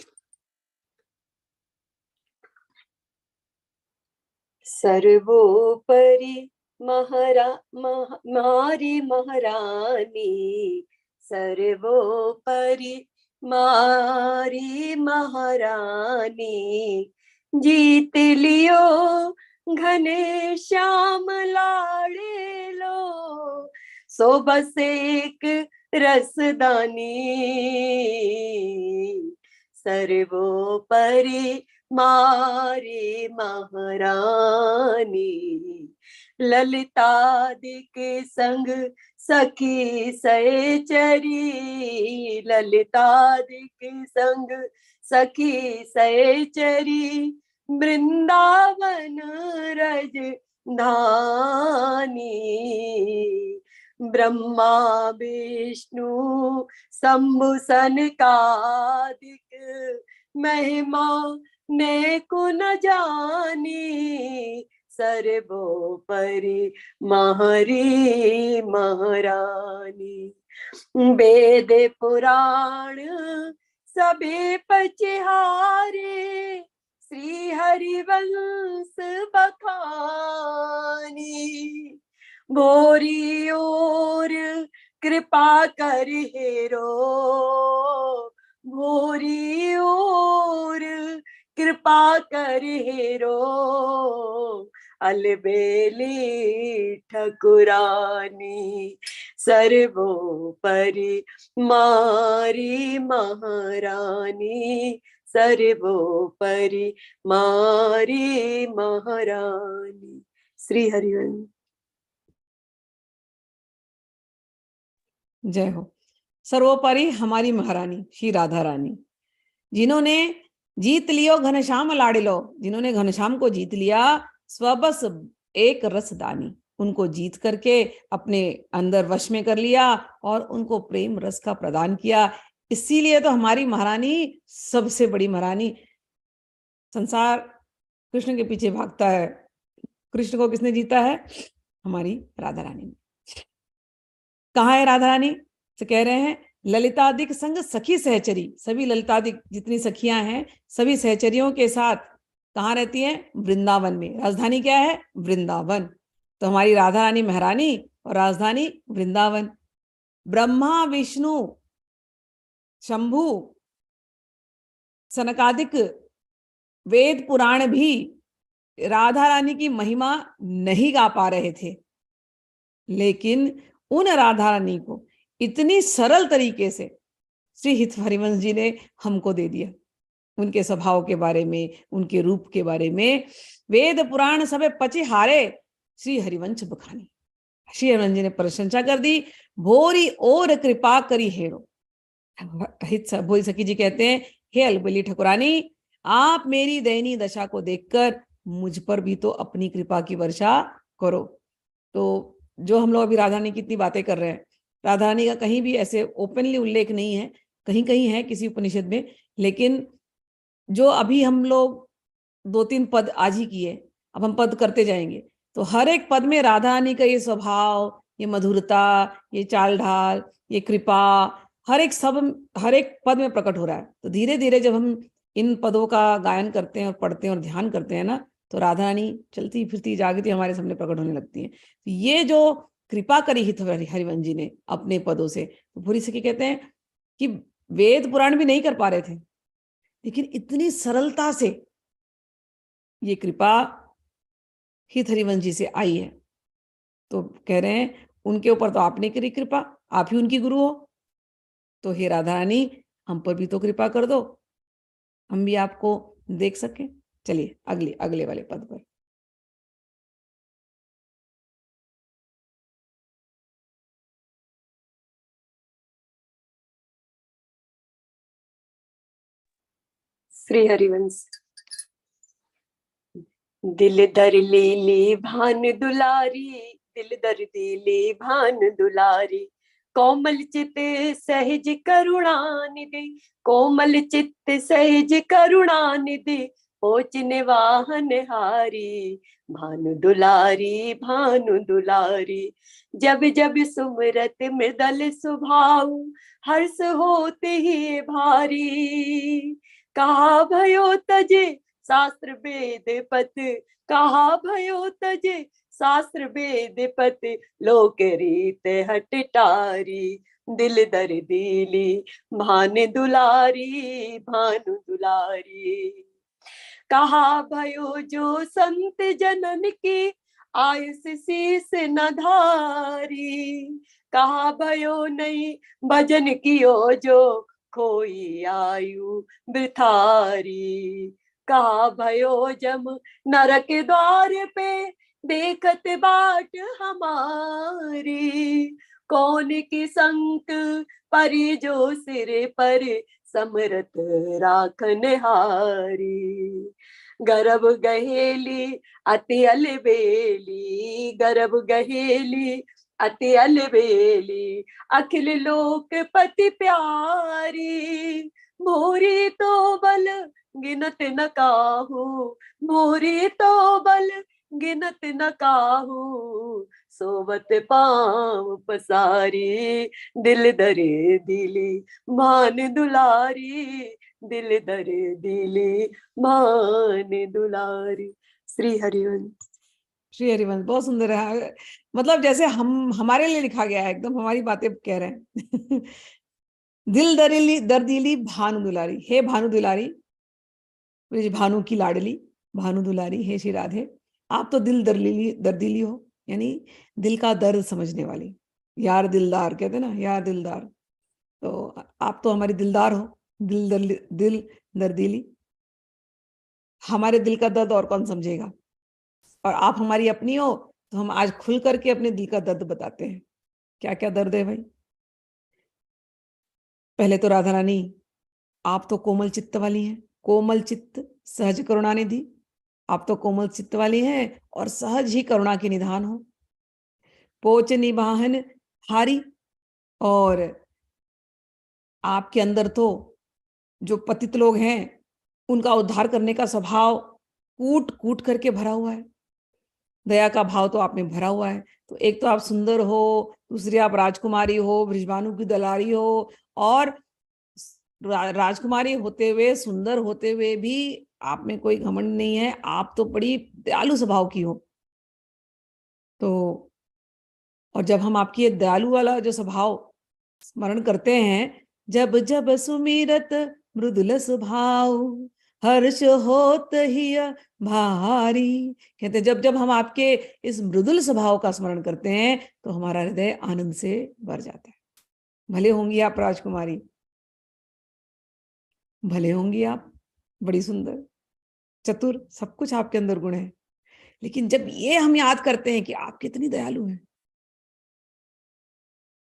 सर्वोपरि मारी महारानी, सर्वोपरि मारी महारानी, जीत लियो घने श्याम लाड़े लो, सो बस एक रसदानी, सर्वोपरि मारी महारानी, ललितादिक संग सखी सहचरी, ललितादिक संग सखी सहचरी, वृंदावन रज धानी, ब्रह्मा विष्णु शंभु सनकादिक, महिमा ने को न जानी, सर्वोपरि महरी महारानी, वेद पुराण सभी पचिहारे, श्री हरिवंश बखानी, भोरी ओर कृपा कर हेरो, भोरी ओर कृपा कर हेरो, अलबेली ठकुरानी, सर्वोपरि मारी महारानी, सर्वोपरि मारी महारानी। श्री हरिवंश। जय हो। सर्वोपरि हमारी महारानी श्री राधा रानी, जिन्होंने जीत लियो घनश्याम लाड़िलो, जिन्होंने घनश्याम को जीत लिया, स्वबस एक रसदानी, उनको जीत करके अपने अंदर वश में कर लिया और उनको प्रेम रस का प्रदान किया। इसीलिए तो हमारी महारानी सबसे बड़ी महारानी। संसार कृष्ण के पीछे भागता है, कृष्ण को किसने जीता है? हमारी राधा रानी ने। कहाँ है राधा रानी? तो कह रहे हैं ललितादिक संग सखी सहचरी, सभी ललितादिक जितनी सखियां हैं सभी सहचरियों के साथ कहाँ रहती हैं? वृंदावन में। राजधानी क्या है? वृंदावन। तो हमारी राधा रानी महारानी और राजधानी वृंदावन। ब्रह्मा विष्णु शंभु सनकादिक वेद पुराण भी राधा रानी की महिमा नहीं गा पा रहे थे, लेकिन उन राधा रानी को इतनी सरल तरीके से श्री हित हरिवंश जी ने हमको दे दिया। उनके स्वभाव के बारे में, उनके रूप के बारे में वेद पुराण सब पचे हारे श्री हरिवंश बखानी। श्री हरिवंश जी ने प्रशंसा कर दी। भोरी और कृपा करी हेरो। हित भोरी सखी जी कहते हैं, हे अलबली ठकुरानी, आप मेरी दयनीय दशा को देखकर मुझ पर भी तो अपनी कृपा की वर्षा करो। तो जो हम लोग अभी राधा रानी की इतनी बातें कर रहे हैं, राधा रानी का कहीं भी ऐसे ओपनली उल्लेख नहीं है, कहीं कहीं है किसी उपनिषद में, लेकिन जो अभी हम लोग 2-3 पद आज ही किए, अब हम पद करते जाएंगे, तो हर एक पद में राधा रानी का ये स्वभाव, ये मधुरता, ये चाल ढाल, ये कृपा, हर एक पद में प्रकट हो रहा है। तो धीरे धीरे जब हम इन पदों का गायन करते हैं और पढ़ते हैं और ध्यान करते हैं ना, तो राधा रानी चलती फिरती जागती हमारे सामने प्रकट होने लगती है। तो ये जो कृपा करी हित हरिवंश जी ने अपने पदों से, तो पूरी सखी कहते हैं कि वेद पुराण भी नहीं कर पा रहे थे, लेकिन इतनी सरलता से ये कृपा हित हरिवंश जी से आई है। तो कह रहे हैं उनके ऊपर तो आपने करी कृपा, आप ही उनकी गुरु हो, तो हे राधा रानी हम पर भी तो कृपा कर दो, हम भी आपको देख सकें। चलिए अगले वाले पद पर। श्री हरिवंश। दिल दर ले ले भान दुलारी, दिल दर दे ले भान दुलारी, कोमल चित सहज करुणा निधि, कोमल चित्त सहज करुणा निधि, पहुँचने वाहन हारी, भानु दुलारी भानु दुलारी। जब जब सुमरत मृदल सुभाऊ, हर्ष होते ही भारी, कहा भयो तजे शास्त्र वेद पत, कहा भयो तजे शास्त्र वेद पत, लोक रीत हट टारी, दिल दर दिली भान दुलारी भानु दुलारी। कहा भयो जो संत जनन की, आयुष शीस न धारी, कहा भयो नहीं भजन कियो जो, खोई आयु वृथारी, कहा भयो जम नरक द्वार पे, देखत बाट हमारी, कौन की संत परी जो सिर पर, समरत राखन हारी, गर्भ गहेली अति अलबेली, गर्भ गहेली अति अलबेली, अखिल लोक पति प्यारी, मोरी तो बल गिनत न काहू, मोरी तो बल गिनत न काहू, सोवत पाँव पसारी, दिल दरे दिली मान दुलारी, दिल दरे दिली मान दुलारी। श्री हरिवंश। श्री हरिवंश बहुत सुंदर है, मतलब जैसे हम हमारे लिए लिखा गया है, एकदम हमारी बातें कह रहे हैं। दिल दर्दिली भानु दुलारी, हे भानु दुलारी, भानु की लाडली भानु दुलारी, हे श्री राधे, आप तो दिल दर्दिली हो, यानी दिल का दर्द समझने वाली। यार दिलदार कहते ना, यार दिलदार, तो आप तो हमारी दिलदार हो, दिल दर्दिली। हमारे दिल का दर्द और कौन समझेगा, और आप हमारी अपनी हो, तो हम आज खुल करके अपने दिल का दर्द बताते हैं। क्या क्या दर्द है भाई। पहले तो राधा रानी आप तो कोमल चित्त वाली हैं, कोमल चित्त सहज करुणा निधि, आप तो कोमल चित्त वाली हैं और सहज ही करुणा के निधान हो। पोच निबाहन हारी। और आपके अंदर तो जो पतित लोग हैं उनका उद्धार करने का स्वभाव कूट कूट करके भरा हुआ है। दया का भाव तो आप में भरा हुआ है। तो एक तो आप सुंदर हो, दूसरी आप राजकुमारी हो, बृजभानु की दुलारी हो, और राजकुमारी होते हुए, सुंदर होते हुए भी आप में कोई घमंड नहीं है, आप तो बड़ी दयालु स्वभाव की हो। तो और जब हम आपकी ये दयालु वाला जो स्वभाव स्मरण करते हैं, जब जब सुमिरत मृदुल स्वभाव, हर्ष होत ही भारी। कहते जब जब हम आपके इस मृदुल स्वभाव का स्मरण करते हैं तो हमारा हृदय आनंद से भर जाता है। भले होंगी आप राजकुमारी, भले होंगी आप बड़ी सुंदर, चतुर, सब कुछ आपके अंदर गुण है, लेकिन जब ये हम याद करते हैं कि आप कितनी दयालु हैं,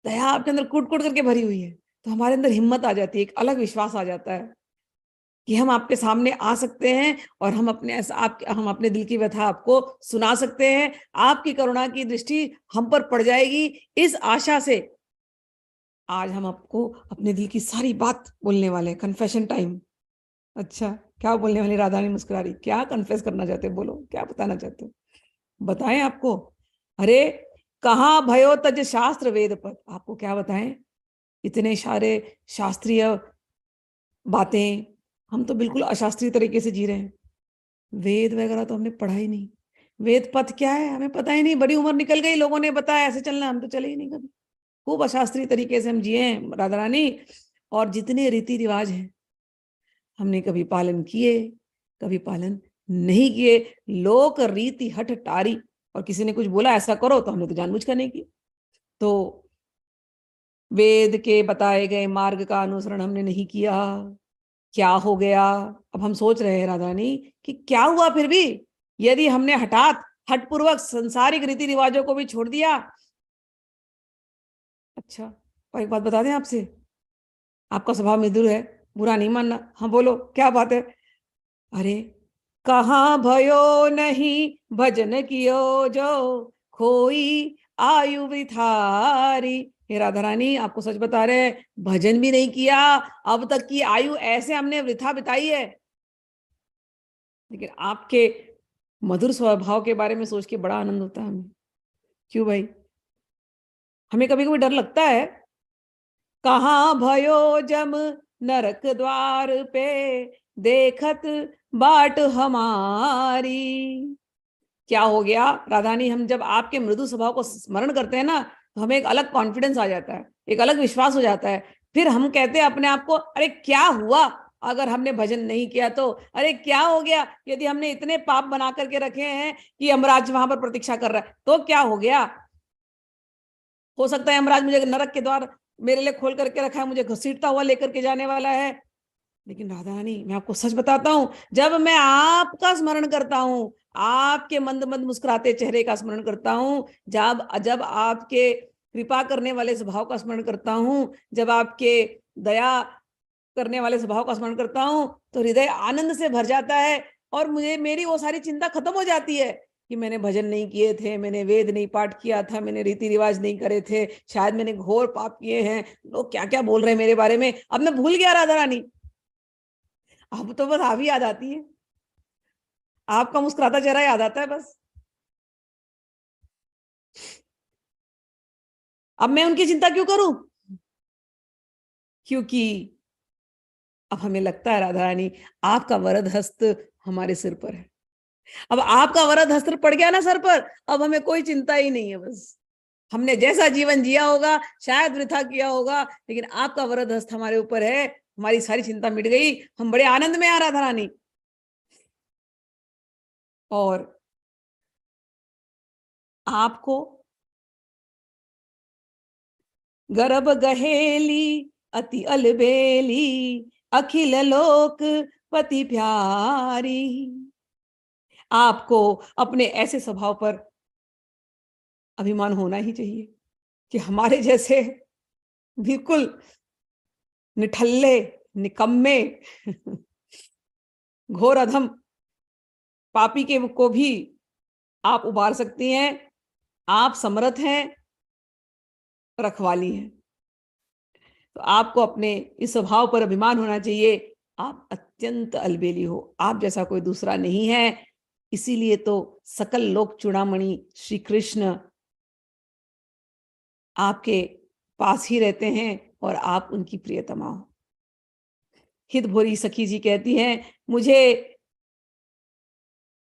दया आपके अंदर कूट कूट करके भरी हुई है, तो हमारे अंदर हिम्मत आ जाती है, एक अलग विश्वास आ जाता है कि हम आपके सामने आ सकते हैं और हम हम अपने दिल की व्यथा आपको सुना सकते हैं। आपकी करुणा की दृष्टि हम पर पड़ जाएगी, इस आशा से आज हम आपको अपने दिल की सारी बात बोलने वाले हैं। Confession time. अच्छा, क्या बोलने वाली? राधा रानी मुस्कुरा रही। क्या कन्फेस करना चाहते हो? बोलो, क्या बताना चाहते हो? बताएं आपको। अरे कहाँ भयो तज शास्त्र वेद पद, आपको क्या बताएं? इतने सारे शास्त्रीय बातें, हम तो बिल्कुल अशास्त्रीय तरीके से जी रहे हैं। वेद वगैरह तो हमने पढ़ा ही नहीं। वेद पथ क्या है हमें पता ही नहीं। बड़ी उम्र निकल गई, लोगों ने बताया ऐसे चलना, हम तो चले ही नहीं कभी। खूब अशास्त्रीय तरीके से हम जिए हैं राधा रानी। और जितने रीति रिवाज हैं हमने कभी पालन किए, कभी पालन नहीं किए। लोक रीति हठ टारी, और किसी ने कुछ बोला ऐसा करो तो हमने तो जानबूझ कर नहीं किया। तो वेद के बताए गए मार्ग का अनुसरण हमने नहीं किया। क्या हो गया? अब हम सोच रहे हैं राधा रानी कि क्या हुआ फिर भी, यदि हमने हठात हठपूर्वक सांसारिक रीति रिवाजों को भी छोड़ दिया। अच्छा, और एक बात बता दें आपसे, आपका स्वभाव मृदुल है, बुरा नहीं मानना। हाँ बोलो, क्या बात है? अरे कहाँ भयो नहीं भजन कियो जो, खोई आयु वृथारी। हे राधा रानी, आपको सच बता रहे हैं, भजन भी नहीं किया, अब तक की आयु ऐसे हमने वृथा बिताई है। लेकिन आपके मधुर स्वभाव के बारे में सोच के बड़ा आनंद होता है हमें। क्यों भाई? हमें कभी कभी डर लगता है, कहाँ भयो जम नरक द्वार पे, देखत बाट हमारी। क्या हो गया राधानी? हम जब आपके मृदु स्वभाव को स्मरण करते हैं ना, तो हमें एक अलग कॉन्फिडेंस आ जाता है, एक अलग विश्वास हो जाता है। फिर हम कहते हैं अपने आप को, अरे क्या हुआ अगर हमने भजन नहीं किया तो? अरे क्या हो गया यदि हमने इतने पाप बना करके रखे हैं कि यमराज वहां पर प्रतीक्षा कर रहा है, तो क्या हो गया? हो सकता है यमराज मुझे नरक के द्वार मेरे लिए खोल करके रखा है, मुझे घसीटता हुआ लेकर के जाने वाला है। लेकिन राधा रानी, मैं आपको सच बताता हूं, जब मैं आपका स्मरण करता हूं, आपके मंद मंद मुस्कुराते चेहरे का स्मरण करता हूं, जब जब आपके कृपा करने वाले स्वभाव का स्मरण करता हूं, जब आपके दया करने वाले स्वभाव का स्मरण करता हूं, तो हृदय आनंद से भर जाता है। और मुझे मेरी वो सारी चिंता खत्म हो जाती है कि मैंने भजन नहीं किए थे, मैंने वेद नहीं पाठ किया था, मैंने रीति रिवाज नहीं करे थे, शायद मैंने घोर पाप किए हैं, लोग क्या क्या बोल रहे हैं मेरे बारे में, अब मैं भूल गया राधा रानी। अब तो बस आप ही याद आती है, आपका मुस्कुराता चेहरा याद आता है बस। अब मैं उनकी चिंता क्यों करूं? क्योंकि अब हमें लगता है राधा रानी, आपका वरद हस्त हमारे सिर पर है। अब आपका वरद हस्त पड़ गया ना सर पर, अब हमें कोई चिंता ही नहीं है। बस हमने जैसा जीवन जिया होगा, शायद वृथा किया होगा, लेकिन आपका वरद हस्त हमारे ऊपर है, हमारी सारी चिंता मिट गई, हम बड़े आनंद में आ राधा रानी। और आपको गर्भ गहेली अति अलबेली, अखिल लोक पति प्यारी। आपको अपने ऐसे स्वभाव पर अभिमान होना ही चाहिए कि हमारे जैसे बिल्कुल निठल्ले, निकम्मे, घोर अधम पापी के को भी आप उबार सकती हैं। आप समर्थ हैं, रखवाली हैं। तो आपको अपने इस स्वभाव पर अभिमान होना चाहिए। आप अत्यंत अलबेली हो, आप जैसा कोई दूसरा नहीं है। इसीलिए तो सकल लोक चूड़ामणि श्री कृष्ण आपके पास ही रहते हैं और आप उनकी प्रियतमा हो। हित भोरी सखी जी कहती हैं, मुझे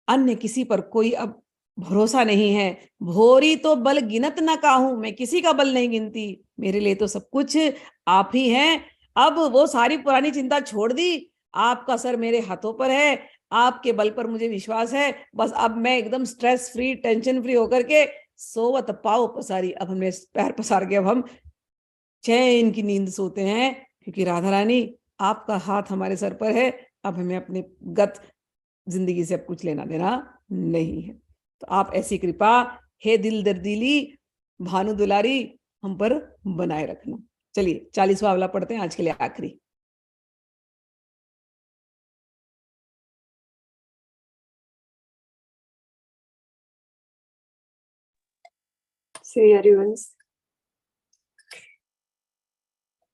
अन्य किसी पर कोई अब भरोसा नहीं है। भोरी तो बल गिनत न काहूं, मैं किसी का बल नहीं गिनती, मेरे लिए तो सब कुछ आप ही हैं। अब वो सारी पुरानी चिंता छोड़ दी, आपका सर मेरे हाथों पर है, आपके बल पर मुझे विश्वास है। बस अब मैं एकदम स्ट्रेस फ्री, टेंशन फ्री होकर के सोवत पाओ पसारी, अब हमने पैर पसार के अब हम चैन की नींद सोते हैं, क्योंकि राधा रानी आपका हाथ हमारे सर पर है। अब हमें अपने गत जिंदगी से अब कुछ लेना देना नहीं है। तो आप ऐसी कृपा हे दिल दर्दीली भानु दुलारी हम पर बनाए रखना। चलिए 40वां वाला पढ़ते हैं, आज के लिए आखिरी। श्री हरिवंश।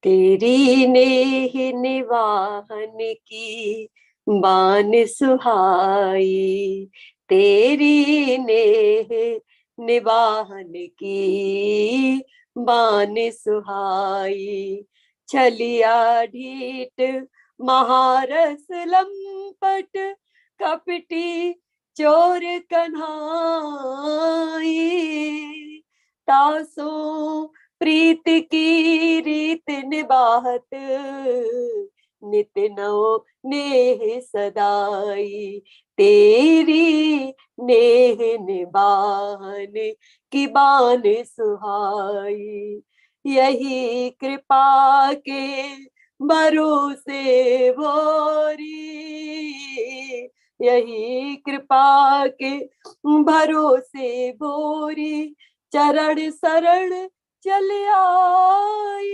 तेरी नेह निवाहन की बान सुहाई, तेरी नेह निवाहन की बान सुहाई। छलिया ढीठ महारस लंपट, कपटी चोर कन्हाई। तासो प्रीत की रीत निभात, नित नौ नेह सदाई। तेरी नेह निभान की बान सुहाई। यही कृपा के भरोसे भोरी, यही कृपा के भरोसे भोरी। चरण शरण चल आई,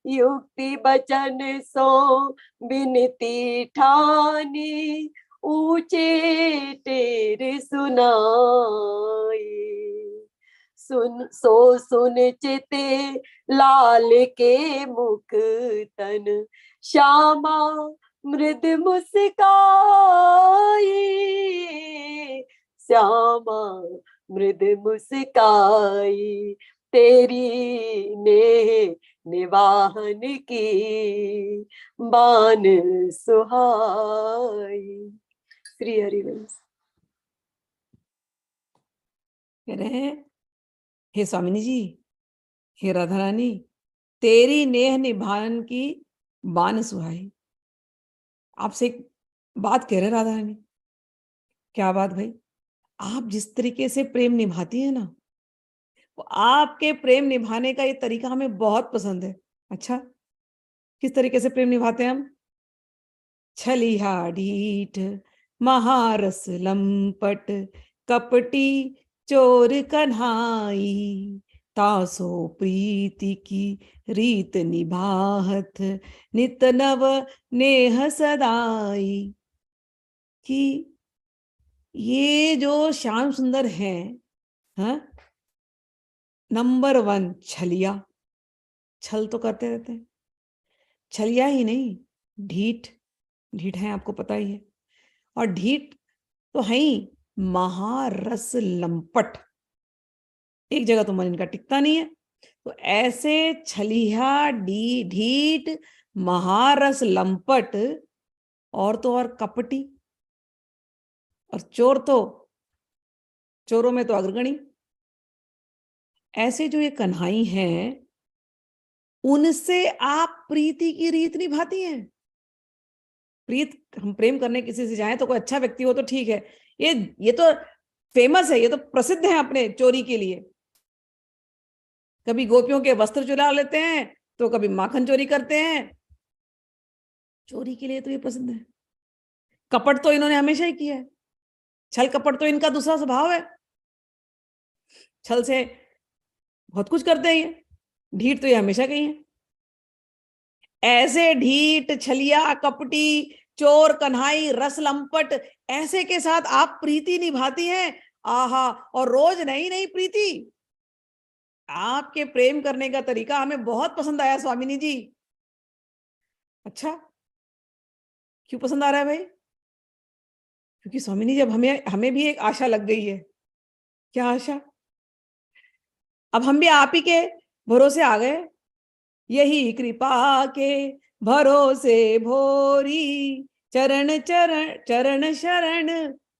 युक्ति बचन सो बिनती ठानी। ऊंचे टेर सुनाई, सुन सो सुन चिते लाल के मुख तन। श्यामा मृद मुस्काई, श्यामा मृद मुस्काई। तेरी नेह निवाहन की बान सुहाई। श्री हरिवंश। कह रहे हैं, हे स्वामिनी जी, हे राधा रानी, तेरी नेह निभान की बान सुहाई। आपसे एक बात कह रहे राधा रानी। क्या बात भाई? आप जिस तरीके से प्रेम निभाती है ना, वो आपके प्रेम निभाने का ये तरीका हमें बहुत पसंद है। अच्छा, किस तरीके से प्रेम निभाते हैं हम? छलिया ढीठ महारस लंपट, कपटी चोर कन्हाई। तासो प्रीति की रीत निभाहत, नित नव नेह सदाई। कि ये जो श्याम सुंदर हैं, हाँ, नंबर 1 छलिया, छल तो करते रहते हैं। छलिया ही नहीं, ढीठ, ढीठ है, आपको पता ही है। और ढीठ तो है ही, महारस लंपट, एक जगह तो मन इनका टिकता नहीं है। तो ऐसे छलिया ढीठ महारस लंपट, और तो और कपटी, और चोर तो, चोरों में तो अग्रगणी। ऐसे जो ये कन्हाई हैं, उनसे आप प्रीति की रीत निभाती हैं। प्रीत, हम प्रेम करने किसी से जाएं तो कोई अच्छा व्यक्ति हो तो ठीक है, ये तो फेमस है, ये तो प्रसिद्ध है अपने चोरी के लिए। कभी गोपियों के वस्त्र चुरा लेते हैं, तो कभी माखन चोरी करते हैं। चोरी के लिए तो ये प्रसिद्ध है। कपट तो इन्होंने हमेशा ही किया है, छल कपट तो इनका दूसरा स्वभाव है। छल से बहुत कुछ करते हैं ये, ढीठ तो ये हमेशा कही है। ऐसे ढीठ छलिया कपटी चोर कन्हाई रस लंपट, ऐसे के साथ आप प्रीति निभाती हैं। आहा, और रोज नई नई प्रीति। आपके प्रेम करने का तरीका हमें बहुत पसंद आया स्वामिनी जी। अच्छा, क्यों पसंद आ रहा है भाई? क्योंकि स्वामिनी जी अब हमें हमें भी एक आशा लग गई है। क्या आशा? अब हम भी आप ही के भरोसे आ गए। यही कृपा के भरोसे भोरी, चरण चरण चरण शरण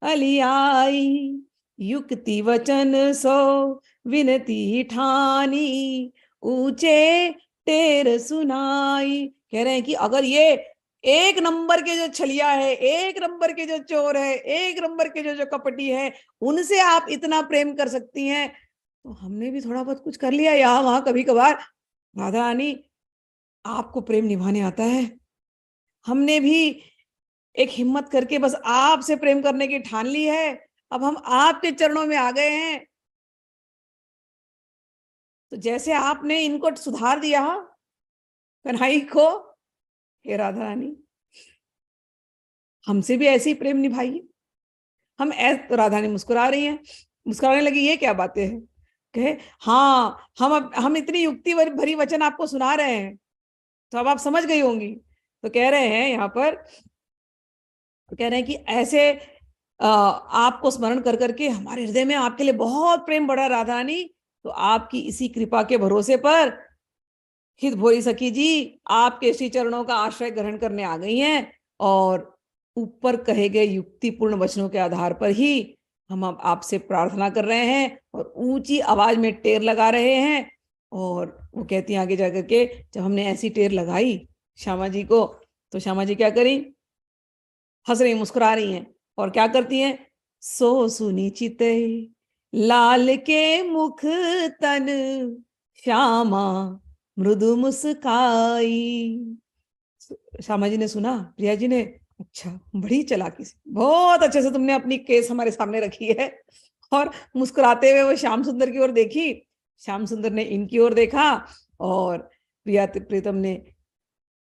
अलियाई, युक्ति वचन सो विनती ठानी, ऊंचे टेर सुनाई। कह रहे हैं कि अगर ये एक नंबर के जो छलिया है, एक नंबर के जो चोर है, एक नंबर के जो कपटी है, उनसे आप इतना प्रेम कर सकती हैं, तो हमने भी थोड़ा बहुत कुछ कर लिया यहाँ वहां कभी कभार। राधा रानी, आपको प्रेम निभाने आता है, हमने भी एक हिम्मत करके बस आपसे प्रेम करने की ठान ली है। अब हम आपके चरणों में आ गए हैं, तो जैसे आपने इनको सुधार दिया कन्हई को, हे राधा रानी, हमसे भी ऐसे ही प्रेम निभाइए। हम तो राधा रानी मुस्कुरा रही हैं, मुस्कुराने लगी, ये क्या बातें हैं? कहे हाँ, हम इतनी युक्ति भरी वचन आपको सुना रहे हैं, तो अब आप समझ गई होंगी। तो कह रहे हैं यहाँ पर, तो कह रहे हैं कि ऐसे आपको स्मरण कर करके हमारे हृदय में आपके लिए बहुत प्रेम बढ़ा राधा रानी। तो आपकी इसी कृपा के भरोसे पर हित भोरी सखी जी आपके श्री चरणों का आश्रय ग्रहण करने आ गई हैं, और ऊपर कहे गए युक्तिपूर्ण वचनों के आधार पर ही हम आपसे प्रार्थना कर रहे हैं और ऊंची आवाज में टेर लगा रहे हैं। और वो कहती हैं आगे जाकर के, जब हमने ऐसी टेर लगाई श्यामा जी को, तो श्यामा जी क्या करी? हंस रही, मुस्कुरा रही हैं, और क्या करती हैं? सो सुनी चिते लाल के मुख तन, श्यामा मृदु मुस्काई। श्यामा जी ने सुना, प्रिया जी ने, अच्छा बड़ी चालाकी से, बहुत अच्छे से तुमने अपनी केस हमारे सामने रखी है। और मुस्कुराते हुए वो श्याम सुंदर की ओर देखी, श्याम सुंदर ने इनकी ओर देखा, और प्रिया प्रीतम ने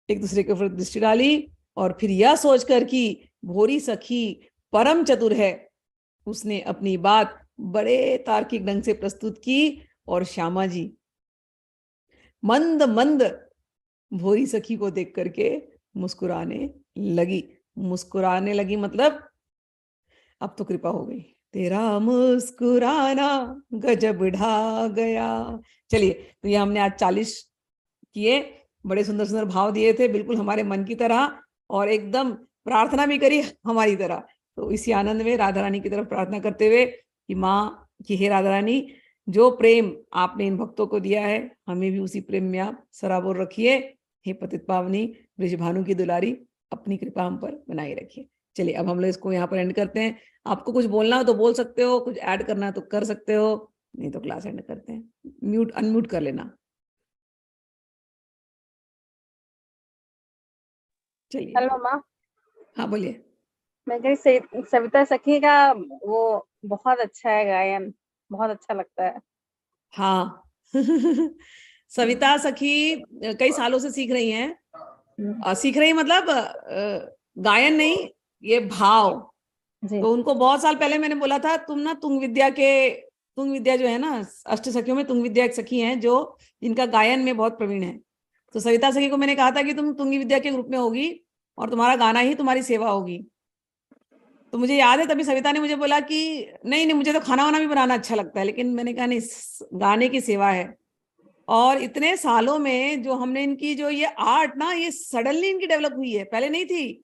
एक दूसरे के ऊपर दृष्टि डाली, और फिर यह सोचकर कि भोरी सखी परम चतुर है, उसने अपनी बात बड़े तार्किक ढंग से प्रस्तुत की, और श्यामा जी मंद मंद भोरी सखी को देख करके मुस्कुराने लगी। मुस्कुराने लगी मतलब अब तो कृपा हो गई, तेरा मुस्कुराना गजब ढा गया। चलिए, तो ये हमने आज 40 किए, बड़े सुंदर सुंदर भाव दिए थे, बिल्कुल हमारे मन की तरह, और एकदम प्रार्थना भी करी हमारी तरह। तो इसी आनंद में राधा रानी की तरफ प्रार्थना करते हुए कि माँ की, हे राधा रानी, जो प्रेम आपने इन भक्तों को दिया है, हमें भी उसी प्रेम में आप सराबोर रखिए। हे पतित पावनी ब्रिजभानु की दुलारी, अपनी कृपा हम पर बनाए रखिए। चलिए, अब हम लोग इसको यहाँ पर एंड करते हैं। आपको कुछ बोलना हो तो बोल सकते हो, कुछ ऐड करना है तो कर सकते हो, नहीं तो क्लास एंड करते हैं। म्यूट अनम्यूट कर लेना। चलिए, हेलो माँ। हाँ बोलिए। मैं कही सविता सखी का वो बहुत अच्छा है गायन, बहुत अच्छा लगता है। हाँ सविता सखी कई सालों से सीख रही हैं, सीख रही मतलब गायन नहीं, ये भाव। जी। तो उनको बहुत साल पहले मैंने बोला था, तुम ना तुंग विद्या जो है ना, अष्ट सखियों में तुंग विद्या एक सखी हैं जो जिनका गायन में बहुत प्रवीण है। तो सविता सखी को मैंने कहा था कि तुम तुंग विद्या के ग्रुप में होगी और तुम्हारा गाना ही तुम्हारी सेवा होगी। तो मुझे याद है तभी सविता ने मुझे बोला कि नहीं नहीं, मुझे तो खाना वाना भी बनाना अच्छा लगता है, लेकिन मैंने कहा नहीं, गाने की सेवा है। और इतने सालों में जो हमने इनकी जो ये आर्ट ना, ये सडनली इनकी डेवलप हुई है, पहले नहीं थी।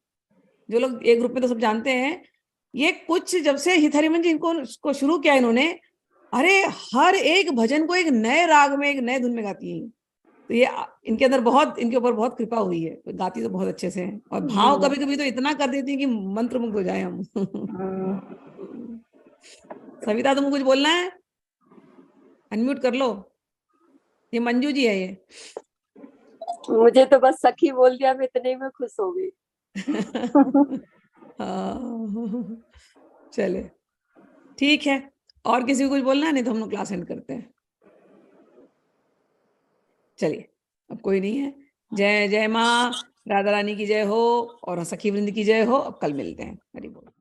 जो लोग एक ग्रुप में तो सब जानते हैं, ये कुछ जब से हित हरिमन जी इनको शुरू किया इन्होंने, अरे हर एक भजन को एक नए राग में, एक नए धुन में गाती है। तो ये इनके अंदर बहुत, इनके ऊपर बहुत कृपा हुई है, तो गाती तो बहुत अच्छे से हैं, और भाव कभी कभी तो इतना कर देती है कि मंत्र मुग्ध हो जाए हम सविता, तुम कुछ बोलना है? अनम्यूट कर लो। ये मंजू जी है ये मुझे तो बस सखी बोल दिया, मैं इतने में खुश हो गई। हाँ, चले ठीक है। और किसी को कुछ बोलना है? नहीं तो हम लोग क्लास एंड करते हैं। चलिए, अब कोई नहीं है। जय जय माँ राधा रानी की जय हो, और सखी वृंद की जय हो। अब कल मिलते हैं। हरि बोल।